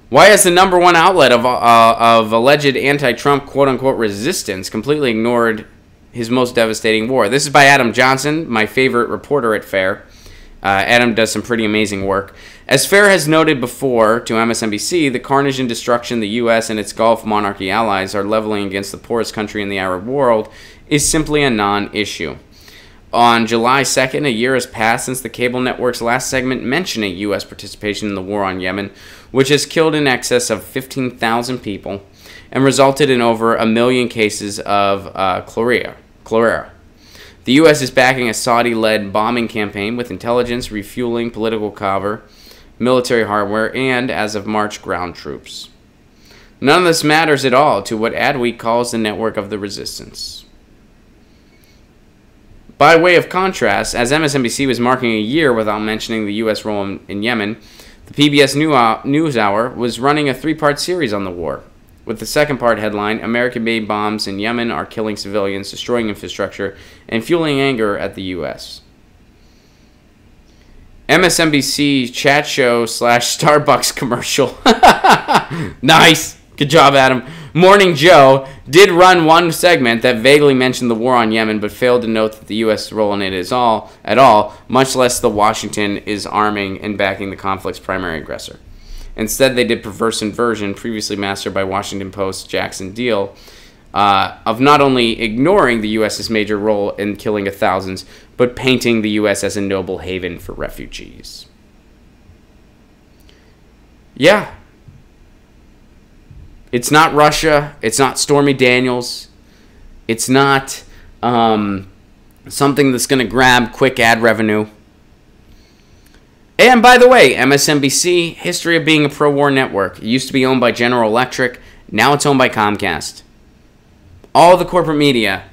Speaker 1: Why has the number one outlet of alleged anti-Trump quote-unquote resistance completely ignored his most devastating war? This is by Adam Johnson, my favorite reporter at FAIR. Adam does some pretty amazing work. As FAIR has noted before to MSNBC, the carnage and destruction the U.S. and its Gulf monarchy allies are leveling against the poorest country in the Arab world is simply a non-issue. On July 2nd, a year has passed since the cable network's last segment mentioning U.S. participation in the war on Yemen, which has killed in excess of 15,000 people and resulted in over 1 million cases of cholera. The U.S. is backing a Saudi-led bombing campaign with intelligence, refueling, political cover, military hardware, and, as of March, ground troops. None of this matters at all to what Adweek calls the network of the resistance. By way of contrast, as MSNBC was marking a year without mentioning the U.S. role in Yemen, the PBS NewsHour was running a 3-part series on the war, with the second part headline, American-made bombs in Yemen are killing civilians, destroying infrastructure, and fueling anger at the U.S. MSNBC chat show / Starbucks commercial. Nice. Good job, Adam. Morning Joe did run one segment that vaguely mentioned the war on Yemen, but failed to note that the U.S. role in it is at all, much less the Washington is arming and backing the conflict's primary aggressor. Instead, they did perverse inversion, previously mastered by Washington Post Jackson Deal, of not only ignoring the U.S.'s major role in killing of thousands, but painting the U.S. as a noble haven for refugees. Yeah. It's not Russia. It's not Stormy Daniels. It's not something that's going to grab quick ad revenue. And by the way, MSNBC, history of being a pro-war network. It used to be owned by General Electric. Now it's owned by Comcast. All the corporate media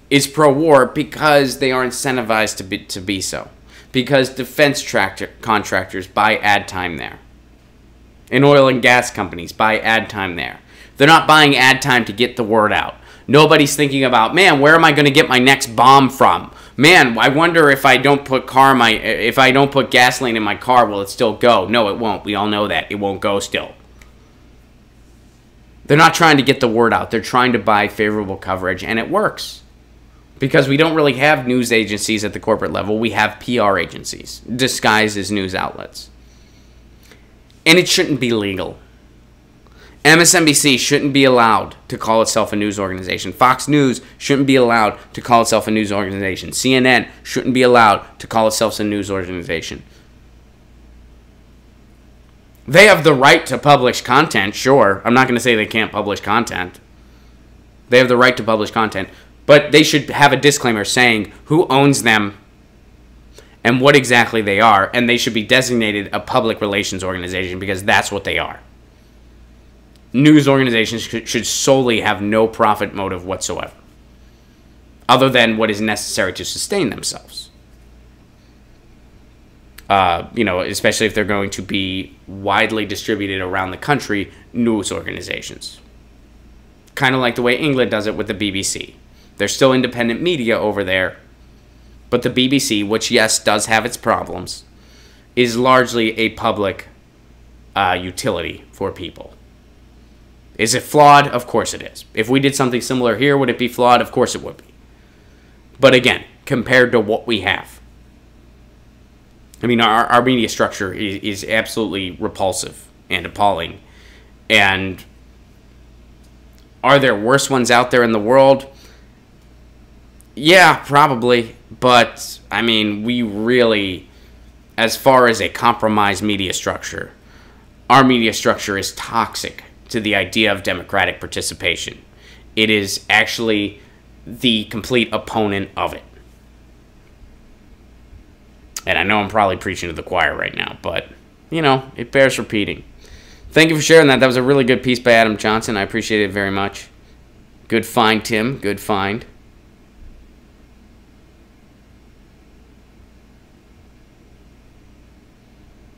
Speaker 1: is pro-war because they are incentivized to be so. Because defense contractors buy ad time there. And oil and gas companies buy ad time there. They're not buying ad time to get the word out. Nobody's thinking about, man, where am I going to get my next bomb from? Man, I wonder if I don't put gasoline in my car, will it still go? No, it won't. We all know that. It won't go still. They're not trying to get the word out. They're trying to buy favorable coverage, and it works. Because we don't really have news agencies at the corporate level. We have PR agencies disguised as news outlets. And it shouldn't be legal. MSNBC shouldn't be allowed to call itself a news organization. Fox News shouldn't be allowed to call itself a news organization. CNN shouldn't be allowed to call itself a news organization. They have the right to publish content, sure. I'm not going to say they can't publish content. They have the right to publish content. But they should have a disclaimer saying who owns them and what exactly they are. And they should be designated a public relations organization because that's what they are. News organizations should solely have no profit motive whatsoever, other than what is necessary to sustain themselves. Especially if they're going to be widely distributed around the country, news organizations. Kind of like the way England does it with the BBC. They're still independent media over there, but the BBC, which yes, does have its problems, is largely a public utility for people. Is it flawed? Of course it is. If we did something similar here, would it be flawed? Of course it would be. But again, compared to what we have, I mean, our media structure is absolutely repulsive and appalling. And are there worse ones out there in the world? Yeah, probably. But, I mean, we really, as far as a compromised media structure, our media structure is toxic to the idea of democratic participation. it is actually the complete opponent of it. And I know I'm probably preaching to the choir right now, but, you know, it bears repeating. Thank you for sharing that. That was a really good piece by Adam Johnson. I appreciate it very much. Good find, Tim. Good find.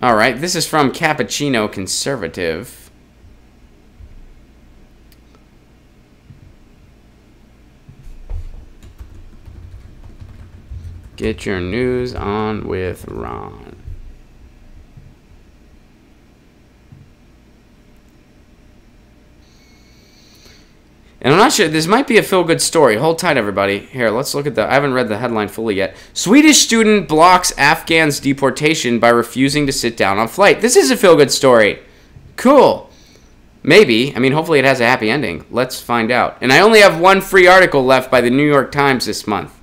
Speaker 1: All right, this is from Cappuccino Conservative. Get your news on with Ron. And I'm not sure, this might be a feel-good story. Hold tight, everybody. Here, let's look at I haven't read the headline fully yet. Swedish student blocks Afghan's deportation by refusing to sit down on flight. This is a feel-good story. Cool. Maybe. I mean, hopefully it has a happy ending. Let's find out. And I only have one free article left by the New York Times this month.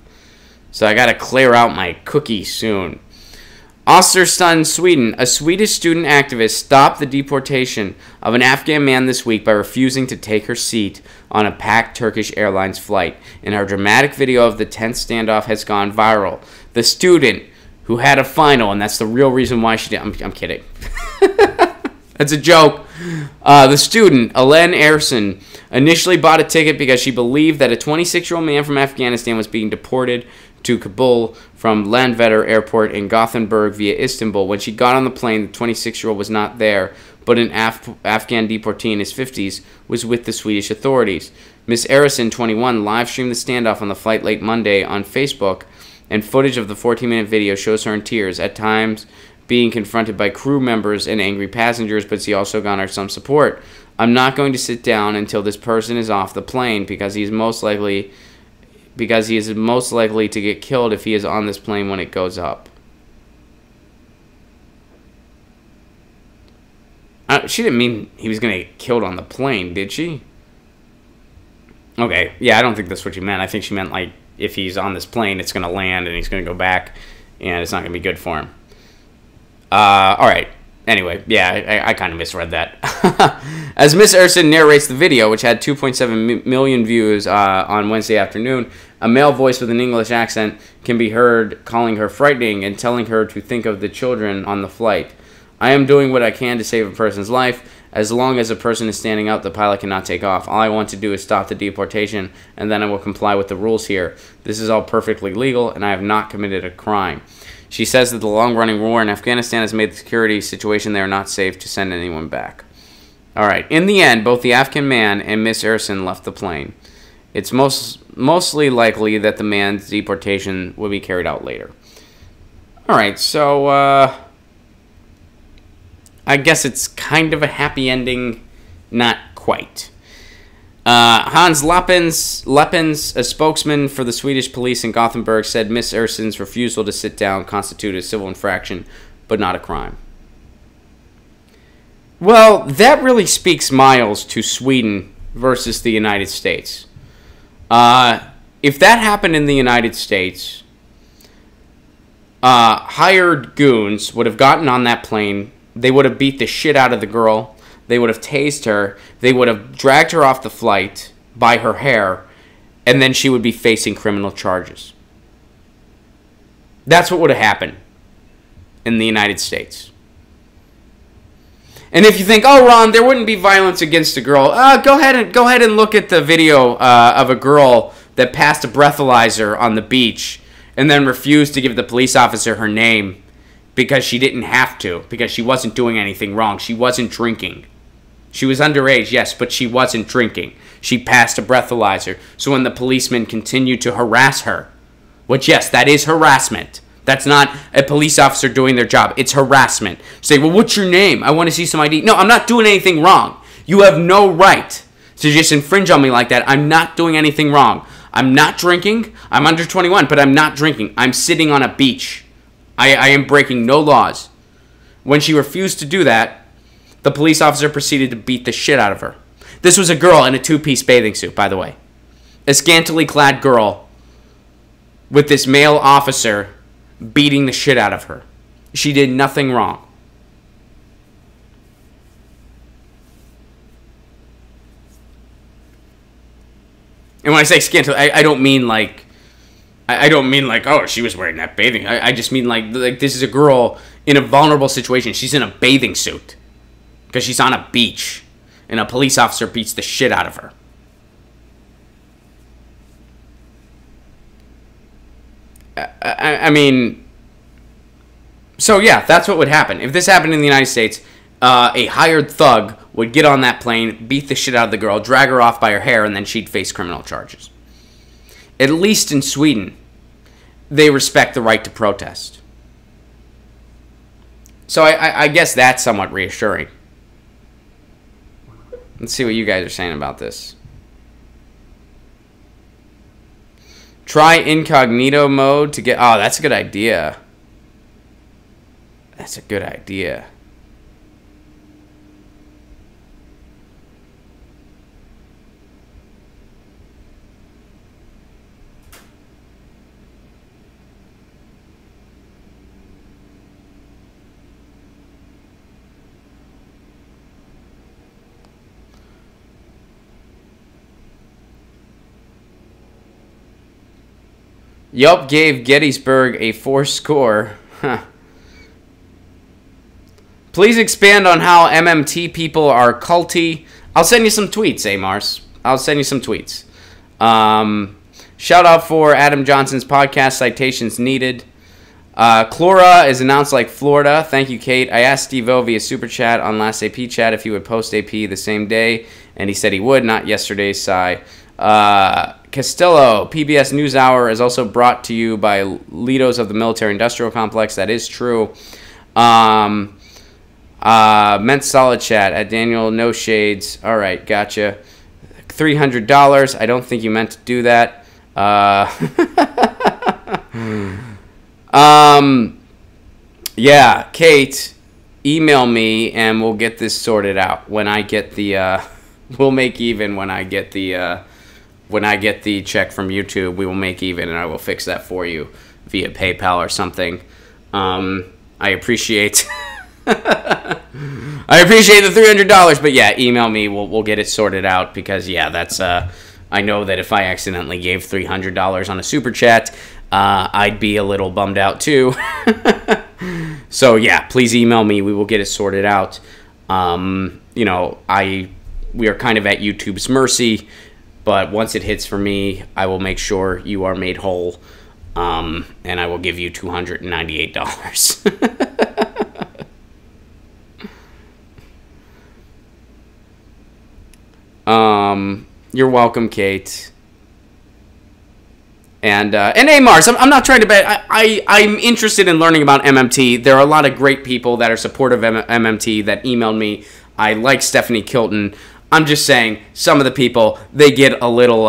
Speaker 1: So I gotta clear out my cookie soon. Östersund, Sweden. A Swedish student activist stopped the deportation of an Afghan man this week by refusing to take her seat on a packed Turkish Airlines flight. And her dramatic video of the tense standoff has gone viral. The student, who had a final, and that's the real reason why she did. I'm kidding. That's a joke. The student, Alen Ersin, initially bought a ticket because she believed that a 26-year-old man from Afghanistan was being deported to Kabul from Landvetter Airport in Gothenburg via Istanbul. When she got on the plane, the 26-year-old was not there, but an Afghan deportee in his 50s was with the Swedish authorities. Ms. Erison, 21, live-streamed the standoff on the flight late Monday on Facebook, and footage of the 14-minute video shows her in tears, at times being confronted by crew members and angry passengers, but she also garnered some support. I'm not going to sit down until this person is off the plane because he is most likely to get killed if he is on this plane when it goes up. She didn't mean he was going to get killed on the plane, did she? Okay, yeah, I don't think that's what she meant. I think she meant, like, if he's on this plane, it's going to land and he's going to go back, and it's not going to be good for him. All right. Anyway, yeah, I kind of misread that. As Miss Erson narrates the video, which had 2.7 million views on Wednesday afternoon, a male voice with an English accent can be heard calling her frightening and telling her to think of the children on the flight. I am doing what I can to save a person's life. As long as a person is standing up, the pilot cannot take off. All I want to do is stop the deportation, and then I will comply with the rules here. This is all perfectly legal, and I have not committed a crime. She says that the long-running war in Afghanistan has made the security situation there not safe to send anyone back. All right. In the end, both the Afghan man and Miss Erson left the plane. It's mostly likely that the man's deportation will be carried out later. All right. So, I guess it's kind of a happy ending. Not quite. Hans Leppens, a spokesman for the Swedish police in Gothenburg, said Miss Erson's refusal to sit down constituted a civil infraction, but not a crime. Well, that really speaks miles to Sweden versus the United States. If that happened in the United States, hired goons would have gotten on that plane. They would have beat the shit out of the girl. They would have tased her. They would have dragged her off the flight by her hair, and then she would be facing criminal charges. That's what would have happened in the United States. And if you think, oh, Ron, there wouldn't be violence against a girl, go ahead and look at the video of a girl that passed a breathalyzer on the beach and then refused to give the police officer her name because she didn't have to, because she wasn't doing anything wrong. She wasn't drinking. She was underage, yes, but she wasn't drinking. She passed a breathalyzer. So when the policeman continued to harass her, which, yes, that is harassment. That's not a police officer doing their job. It's harassment. Say, well, what's your name? I want to see some ID. No, I'm not doing anything wrong. You have no right to just infringe on me like that. I'm not doing anything wrong. I'm not drinking. I'm under 21, but I'm not drinking. I'm sitting on a beach. I am breaking no laws. When she refused to do that, the police officer proceeded to beat the shit out of her. This was a girl in a two-piece bathing suit, by the way. A scantily clad girl with this male officer beating the shit out of her. She did nothing wrong. And when I say scantily, I don't mean like, oh, she was wearing that bathing. I just mean like this is a girl in a vulnerable situation. She's in a bathing suit because she's on a beach and a police officer beats the shit out of her. I mean, so yeah, that's what would happen. If this happened in the United States, a hired thug would get on that plane, beat the shit out of the girl, drag her off by her hair, and then she'd face criminal charges. At least in Sweden, they respect the right to protest. So I guess that's somewhat reassuring. Let's see what you guys are saying about this. Try incognito mode to get... Oh, that's a good idea. That's a good idea. Yelp gave Gettysburg a 4 score. Huh. Please expand on how MMT people are culty. I'll send you some tweets, Mars. I'll send you some tweets. Shout out for Adam Johnson's podcast, Citations Needed. Chlora is announced like Florida. Thank you, Kate. I asked Steve-O via Super Chat on last AP chat if he would post AP the same day, and he said he would, not yesterday's Sigh. Castillo, PBS NewsHour is also brought to you by Litos of the Military Industrial Complex. That is true. Meant solid chat at Daniel No Shades. All right, gotcha. $300. I don't think you meant to do that. Yeah, Kate, email me and we'll get this sorted out when I get the. We'll make even when I get the. When I get the check from YouTube, we will make even, and I will fix that for you via PayPal or something. I appreciate, I appreciate the $300, but yeah, email me. We'll get it sorted out because yeah, that's I know that if I accidentally gave $300 on a super chat, I'd be a little bummed out too. So yeah, please email me. We will get it sorted out. You know, we are kind of at YouTube's mercy. But once it hits for me, I will make sure you are made whole, and I will give you $298. You're welcome, Kate. And hey, Mars, I'm not trying to bet. I'm interested in learning about MMT. There are a lot of great people that are supportive of MMT that emailed me. I like Stephanie Kilton. I'm just saying, some of the people, they get a little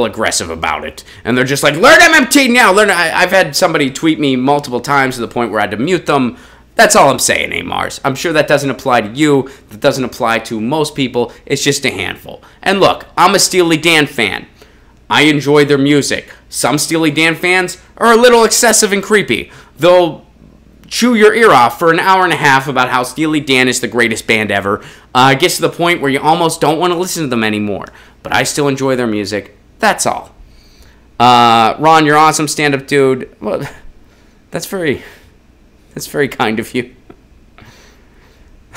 Speaker 1: aggressive about it. And they're just like, learn MMT now! I've had somebody tweet me multiple times to the point where I had to mute them. That's all I'm saying, Mars. I'm sure that doesn't apply to you. That doesn't apply to most people. It's just a handful. And look, I'm a Steely Dan fan. I enjoy their music. Some Steely Dan fans are a little excessive and creepy. They'll chew your ear off for an hour and a half about how Steely Dan is the greatest band ever. It gets to the point where you almost don't want to listen to them anymore. But I still enjoy their music. That's all. Ron, you're awesome, stand-up dude. Well, that's very kind of you.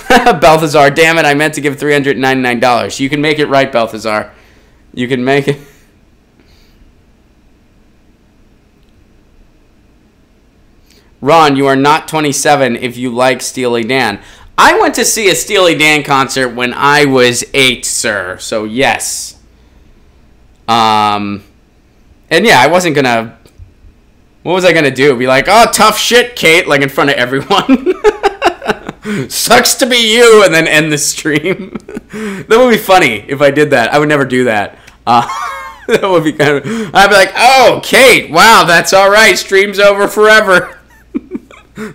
Speaker 1: Balthazar, damn it, I meant to give $399. You can make it right, Balthazar. You can make it. Ron, you are not 27 if you like Steely Dan. I went to see a Steely Dan concert when I was 8, sir. So, yes. And yeah, I wasn't gonna... What was I gonna do? Be like, oh, tough shit, Kate, like in front of everyone. Sucks to be you, and then end the stream. That would be funny if I did that. I would never do that. That would be kind of... I'd be like, oh, Kate, wow, that's all right. Stream's over forever.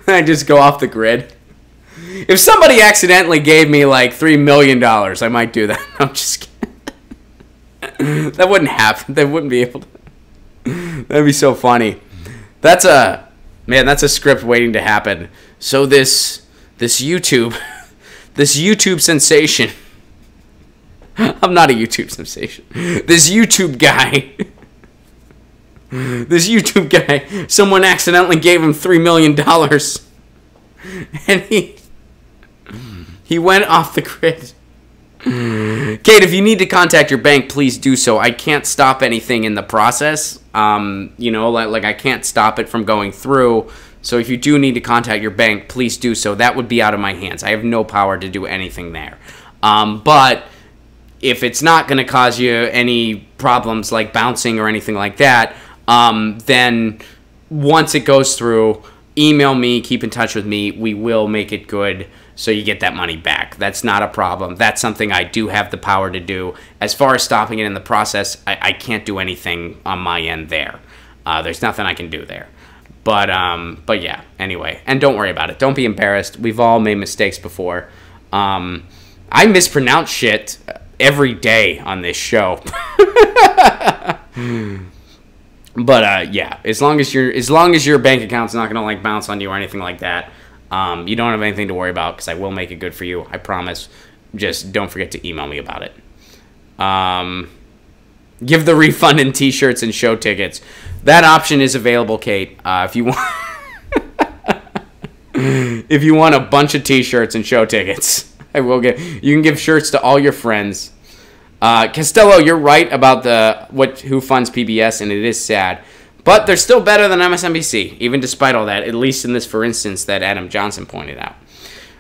Speaker 1: I just go off the grid. If somebody accidentally gave me like $3 million, I might do that. I'm just kidding. That wouldn't happen. They wouldn't be able to. That'd be so funny. That's a script waiting to happen. So this YouTube sensation I'm not a YouTube sensation. This YouTube guy, someone accidentally gave him $3 million. And he went off the grid. Kate, if you need to contact your bank, please do so. I can't stop anything in the process. Like I can't stop it from going through. So if you do need to contact your bank, please do so. That would be out of my hands. I have no power to do anything there. But if it's not going to cause you any problems like bouncing or anything like that, then once it goes through, email me, keep in touch with me. We will make it good so you get that money back. That's not a problem. That's something I do have the power to do. As far as stopping it in the process, I can't do anything on my end there. There's nothing I can do there. But yeah, anyway. And don't worry about it. Don't be embarrassed. We've all made mistakes before. I mispronounce shit every day on this show. But yeah, as long as your bank account's not gonna like bounce on you or anything like that, you don't have anything to worry about because I will make it good for you. I promise. Just don't forget to email me about it. Give the refund in T-shirts and show tickets. That option is available, Kate. If you want, if you want a bunch of T-shirts and show tickets, I will get. You can give shirts to all your friends. Costello, you're right about who funds PBS, and it is sad. But they're still better than MSNBC, even despite all that, at least in this, for instance, that Adam Johnson pointed out.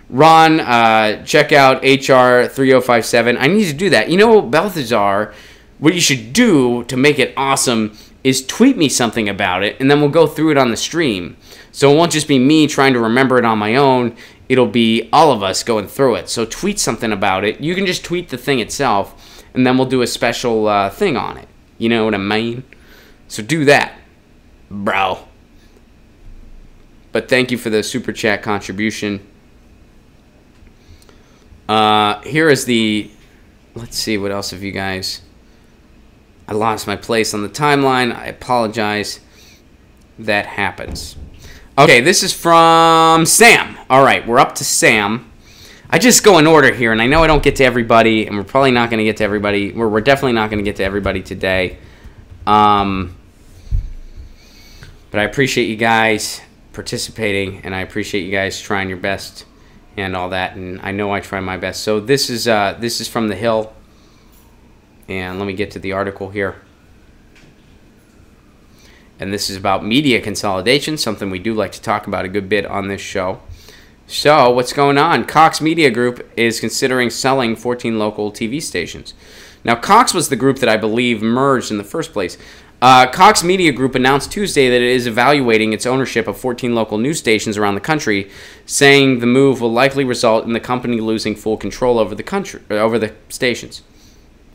Speaker 1: Ron, check out HR 3057. I need to do that. You know, Balthazar, what you should do to make it awesome is tweet me something about it, and then we'll go through it on the stream. So it won't just be me trying to remember it on my own. It'll be all of us going through it. So tweet something about it. You can just tweet the thing itself, and then we'll do a special thing on it. You know what I mean? So do that, bro. But thank you for the super chat contribution. Here is the... Let's see, what else have you guys... I lost my place on the timeline. I apologize. That happens. Okay, this is from Sam. All right, we're up to Sam. I just go in order here, and I know I don't get to everybody, and we're probably not going to get to everybody. We're definitely not going to get to everybody today. But I appreciate you guys participating, and I appreciate you guys trying your best and all that, and I know I try my best. So this is from The Hill, and let me get to the article here. And this is about media consolidation, something we do like to talk about a good bit on this show. So, what's going on? Cox Media Group is considering selling 14 local TV stations. Now, Cox was the group that I believe merged in the first place. Cox Media Group announced Tuesday that it is evaluating its ownership of 14 local news stations around the country, saying the move will likely result in the company losing full control over the stations.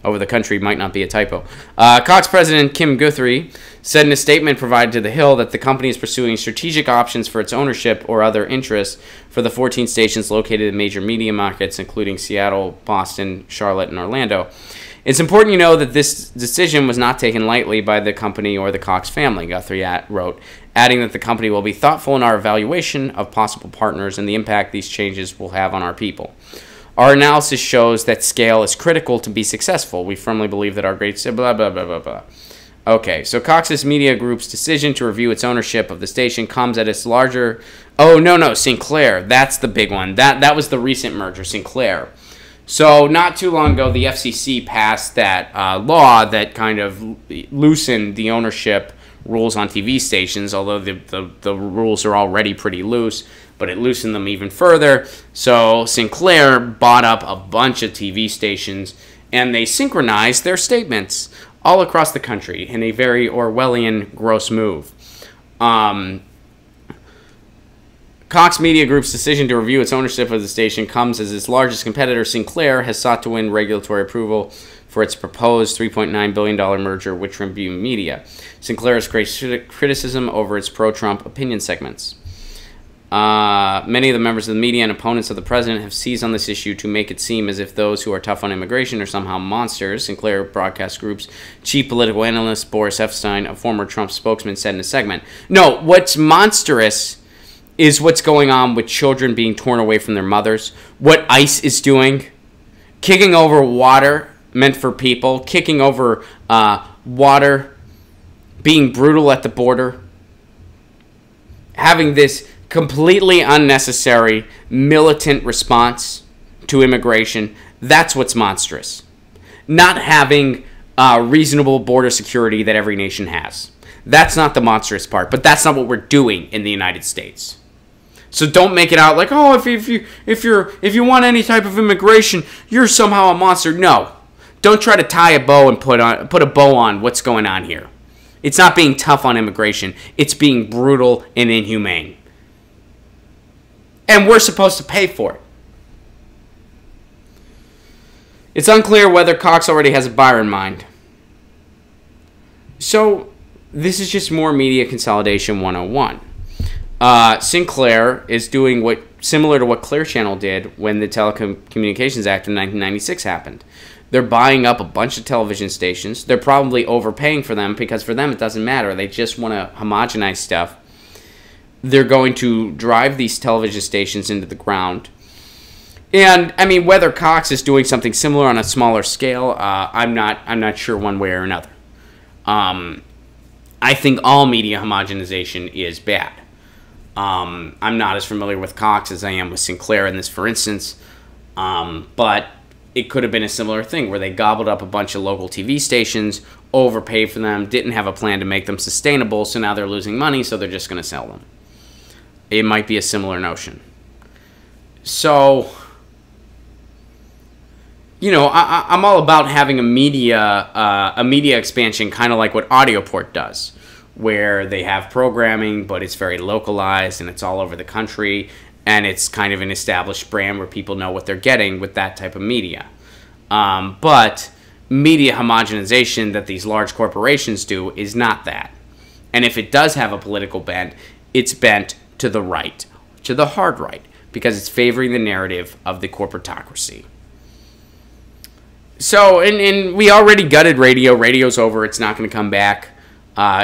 Speaker 1: Over the country might not be a typo. Cox President Kim Guthrie said in a statement provided to The Hill that the company is pursuing strategic options for its ownership or other interests for the 14 stations located in major media markets, including Seattle, Boston, Charlotte, and Orlando. It's important you know that this decision was not taken lightly by the company or the Cox family, Guthrie wrote, adding that the company will be thoughtful in our evaluation of possible partners and the impact these changes will have on our people. Our analysis shows that scale is critical to be successful. We firmly believe that our great... blah, blah, blah, blah, blah. Okay, so Cox's Media Group's decision to review its ownership of the station comes at its larger... Oh, no, Sinclair. That's the big one. That was the recent merger, Sinclair. So not too long ago, the FCC passed that law that kind of loosened the ownership rules on TV stations, although the rules are already pretty loose. But it loosened them even further. So Sinclair bought up a bunch of TV stations, and they synchronized their statements all across the country in a very Orwellian, gross move. Cox Media Group's decision to review its ownership of the station comes as its largest competitor, Sinclair, has sought to win regulatory approval for its proposed $3.9 billion merger with Tribune Media. Sinclair has faced criticism over its pro-Trump opinion segments. Many of the members of the media and opponents of the president have seized on this issue to make it seem as if those who are tough on immigration are somehow monsters. Sinclair Broadcast Group's chief political analyst, Boris Epstein, a former Trump spokesman, said in a segment, "No, what's monstrous is what's going on with children being torn away from their mothers, what ICE is doing, kicking over water meant for people, kicking over water, being brutal at the border, having this completely unnecessary militant response to immigration. That's what's monstrous. Not having reasonable border security that every nation has. That's not the monstrous part, but that's not what we're doing in the United States. So don't make it out like, oh, if you want any type of immigration, you're somehow a monster. No. Don't try to tie a bow and put a bow on what's going on here. It's not being tough on immigration. It's being brutal and inhumane. And we're supposed to pay for it. It's unclear whether Cox already has a buyer in mind. So, this is just more media consolidation 101. Sinclair is doing similar to what Clear Channel did when the Telecommunications Act of 1996 happened. They're buying up a bunch of television stations. They're probably overpaying for them because for them it doesn't matter. They just want to homogenize stuff. They're going to drive these television stations into the ground. And I mean, whether Cox is doing something similar on a smaller scale, I'm not sure one way or another. I think all media homogenization is bad. I'm not as familiar with Cox as I am with Sinclair in this, for instance, but it could have been a similar thing where they gobbled up a bunch of local TV stations, overpaid for them, didn't have a plan to make them sustainable, so now they're losing money, so they're just going to sell them. It might be a similar notion. So, you know, I'm all about having a media expansion, kind of like what Audioport does, where they have programming, but it's very localized and it's all over the country, and it's kind of an established brand where people know what they're getting with that type of media. But media homogenization that these large corporations do is not that. And if it does have a political bent, it's bent to the right, to the hard right, because it's favoring the narrative of the corporatocracy. So, and we already gutted radio. Radio's over. It's not going to come back.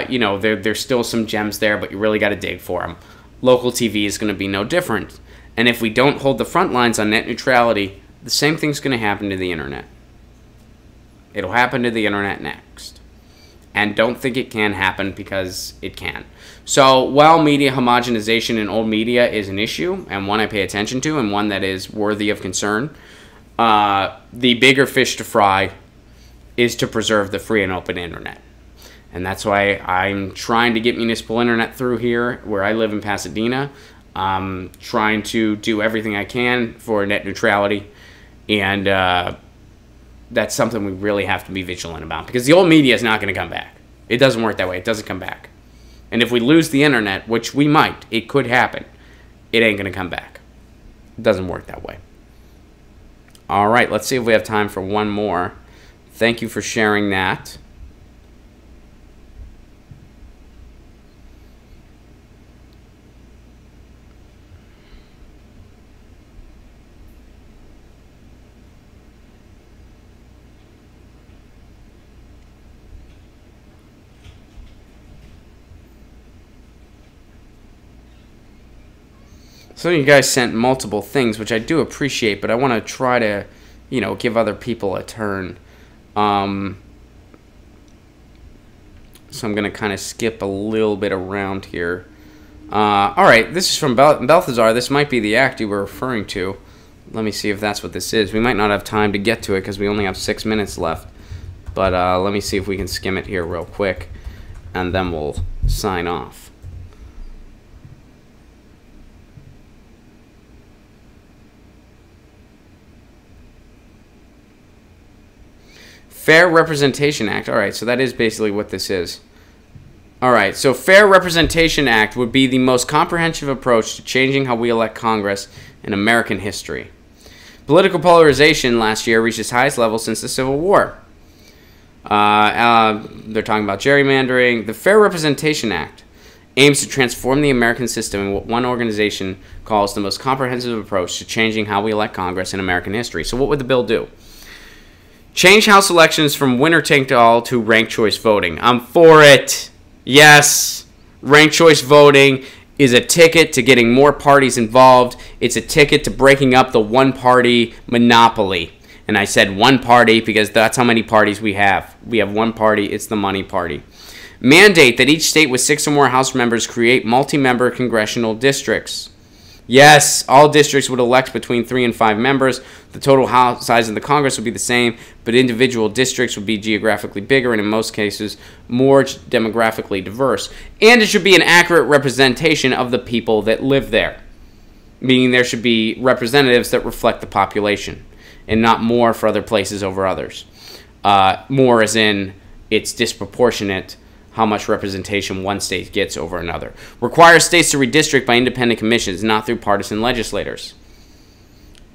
Speaker 1: You know, there's still some gems there, but you really got to dig for them. Local TV is going to be no different. And if we don't hold the front lines on net neutrality, the same thing's going to happen to the internet. It'll happen to the internet next. And don't think it can happen, because it can. So while media homogenization in old media is an issue, and one I pay attention to, and one that is worthy of concern, the bigger fish to fry is to preserve the free and open internet. And that's why I'm trying to get municipal internet through here, where I live in Pasadena. I'm trying to do everything I can for net neutrality. And that's something we really have to be vigilant about, because the old media is not going to come back. It doesn't work that way. It doesn't come back. And if we lose the internet, which we might, it could happen, it ain't going to come back. It doesn't work that way. All right, let's see if we have time for one more. Thank you for sharing that. Some of you guys sent multiple things, which I do appreciate, but I want to try to, you know, give other people a turn. So I'm going to kind of skip a little bit around here. All right, this is from Balthazar. This might be the act you were referring to. Let me see if that's what this is. We might not have time to get to it because we only have 6 minutes left. But let me see if we can skim it here real quick, and then we'll sign off. Fair Representation Act. All right, so that is basically what this is. All right, so Fair Representation Act would be the most comprehensive approach to changing how we elect Congress in American history. Political polarization last year reached its highest level since the Civil War. They're talking about gerrymandering. The Fair Representation Act aims to transform the American system in what one organization calls the most comprehensive approach to changing how we elect Congress in American history. So what would the bill do? Change House elections from winner-take-all to ranked choice voting. I'm for it. Yes. Ranked choice voting is a ticket to getting more parties involved. It's a ticket to breaking up the one-party monopoly. And And I said one party because that's how many parties we have. We have one party. It's the money party. Mandate that each state with 6 or more House members create multi-member congressional districts. Yes, all districts would elect between 3 and 5 members. The total size of the Congress would be the same, but individual districts would be geographically bigger and in most cases more demographically diverse. And it should be an accurate representation of the people that live there, meaning there should be representatives that reflect the population and not more for other places over others. More as in it's disproportionate how much representation one state gets over another. Requires states to redistrict by independent commissions, not through partisan legislators.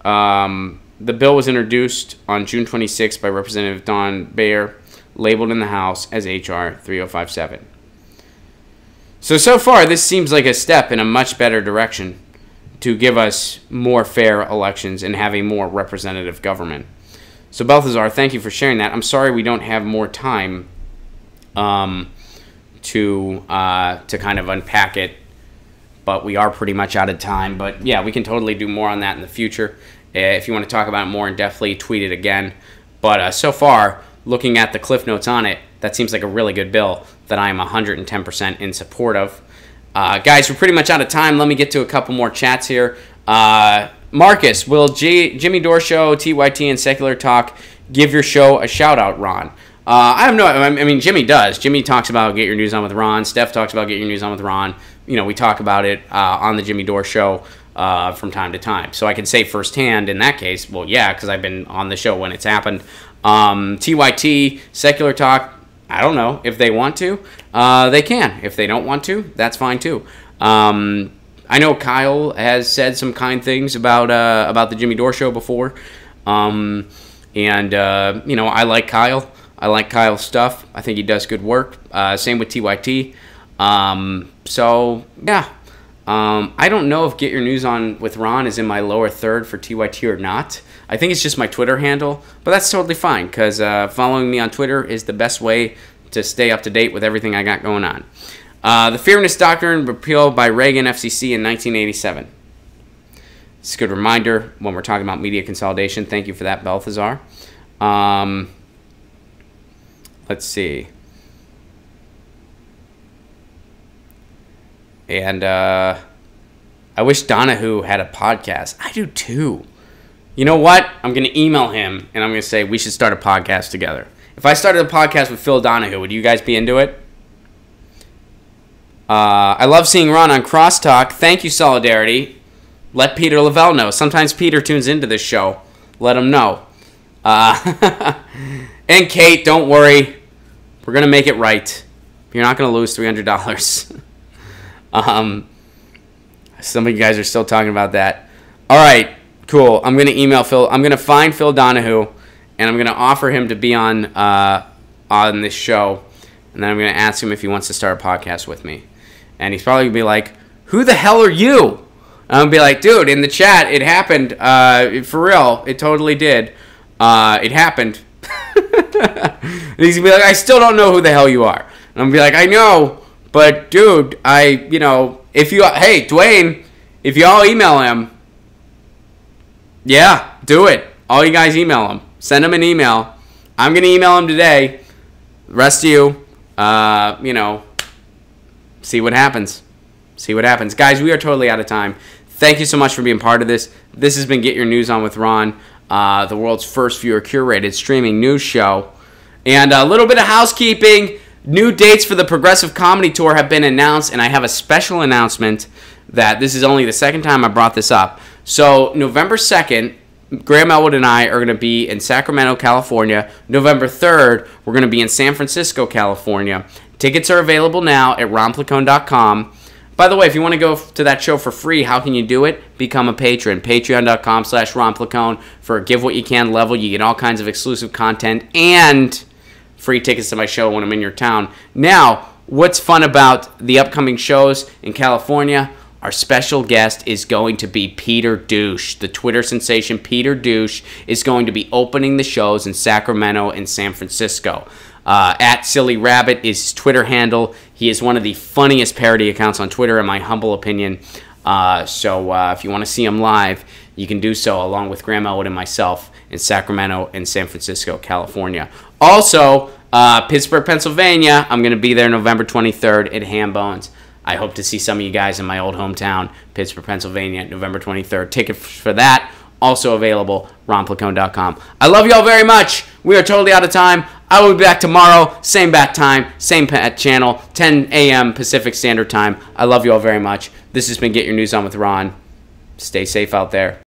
Speaker 1: The bill was introduced on June 26 by Representative Don Bayer, labeled in the House as H.R. 3057. So far, this seems like a step in a much better direction to give us more fair elections and have a more representative government. So, Balthazar, thank you for sharing that. I'm sorry we don't have more time to kind of unpack it, but we are pretty much out of time. But yeah, we can totally do more on that in the future. If you want to talk about it more in depthly, tweet it again. But so far, looking at the cliff notes on it, that seems like a really good bill that I am 110% in support of. Guys, we're pretty much out of time. Let me get to a couple more chats here. Marcus, will Jimmy Dore Show, TYT, and Secular Talk give your show a shout-out, Ron? I have no. I mean, Jimmy does. Jimmy talks about Get Your News On with Ron. Steph talks about Get Your News On with Ron. You know, we talk about it on the Jimmy Dore Show from time to time. So I can say firsthand in that case, well, yeah, because I've been on the show when it's happened. TYT, Secular Talk, I don't know. If they want to, they can. If they don't want to, that's fine too. I know Kyle has said some kind things about the Jimmy Dore Show before. You know, I like Kyle. I like Kyle's stuff. I think he does good work. Same with TYT. So, yeah. I don't know if Get Your News On with Ron is in my lower third for TYT or not. I think it's just my Twitter handle. But that's totally fine because following me on Twitter is the best way to stay up to date with everything I got going on. The Fairness Doctrine repealed by Reagan FCC in 1987. It's a good reminder when we're talking about media consolidation. Thank you for that, Balthazar. Let's see. And I wish Donahue had a podcast. I do too. You know what? I'm going to email him and I'm going to say we should start a podcast together. If I started a podcast with Phil Donahue, would you guys be into it? I love seeing Ron on Crosstalk. Thank you, Solidarity. Let Peter Lavelle know. Sometimes Peter tunes into this show. Let him know. And Kate, don't worry. We're going to make it right. You're not going to lose $300. Some of you guys are still talking about that. All right, cool. I'm going to email Phil. I'm going to find Phil Donahue, and I'm going to offer him to be on this show. And then I'm going to ask him if he wants to start a podcast with me. And he's probably going to be like, who the hell are you? And I'll be like, dude, in the chat, it happened. For real, it totally did. It happened. And he's going to be like, I still don't know who the hell you are. And I'm going to be like, I know, but dude, hey, Dwayne, if you all email him, yeah, do it. All you guys email him. Send him an email. I'm going to email him today. The rest of you, see what happens. See what happens. Guys, we are totally out of time. Thank you so much for being part of this. This has been Get Your News On with Ron, the world's first viewer-curated streaming news show. And a little bit of housekeeping. New dates for the Progressive Comedy Tour have been announced, and I have a special announcement that this is only the second time I brought this up. So, November 2nd, Graham Elwood and I are going to be in Sacramento, California. November 3rd, we're going to be in San Francisco, California. Tickets are available now at ronplacone.com. By the way, if you want to go to that show for free, how can you do it? Become a patron. Patreon.com/ronplacone. For a Give What You Can level, you get all kinds of exclusive content and free tickets to my show when I'm in your town. Now, what's fun about the upcoming shows in California? Our special guest is going to be Peter Douche. The Twitter sensation Peter Douche is going to be opening the shows in Sacramento and San Francisco. At Silly Rabbit is his Twitter handle. He is one of the funniest parody accounts on Twitter, in my humble opinion. So if you want to see him live, you can do so along with Graham Elwood and myself in Sacramento and San Francisco, California. Also, Pittsburgh, Pennsylvania, I'm going to be there November 23rd at Ham Bones. I hope to see some of you guys in my old hometown, Pittsburgh, Pennsylvania, November 23rd. Tickets for that also available, ronplacone.com. I love you all very much. We are totally out of time. I will be back tomorrow, same bat time, same channel, 10 a.m. Pacific Standard Time. I love you all very much. This has been Get Your News On with Ron. Stay safe out there.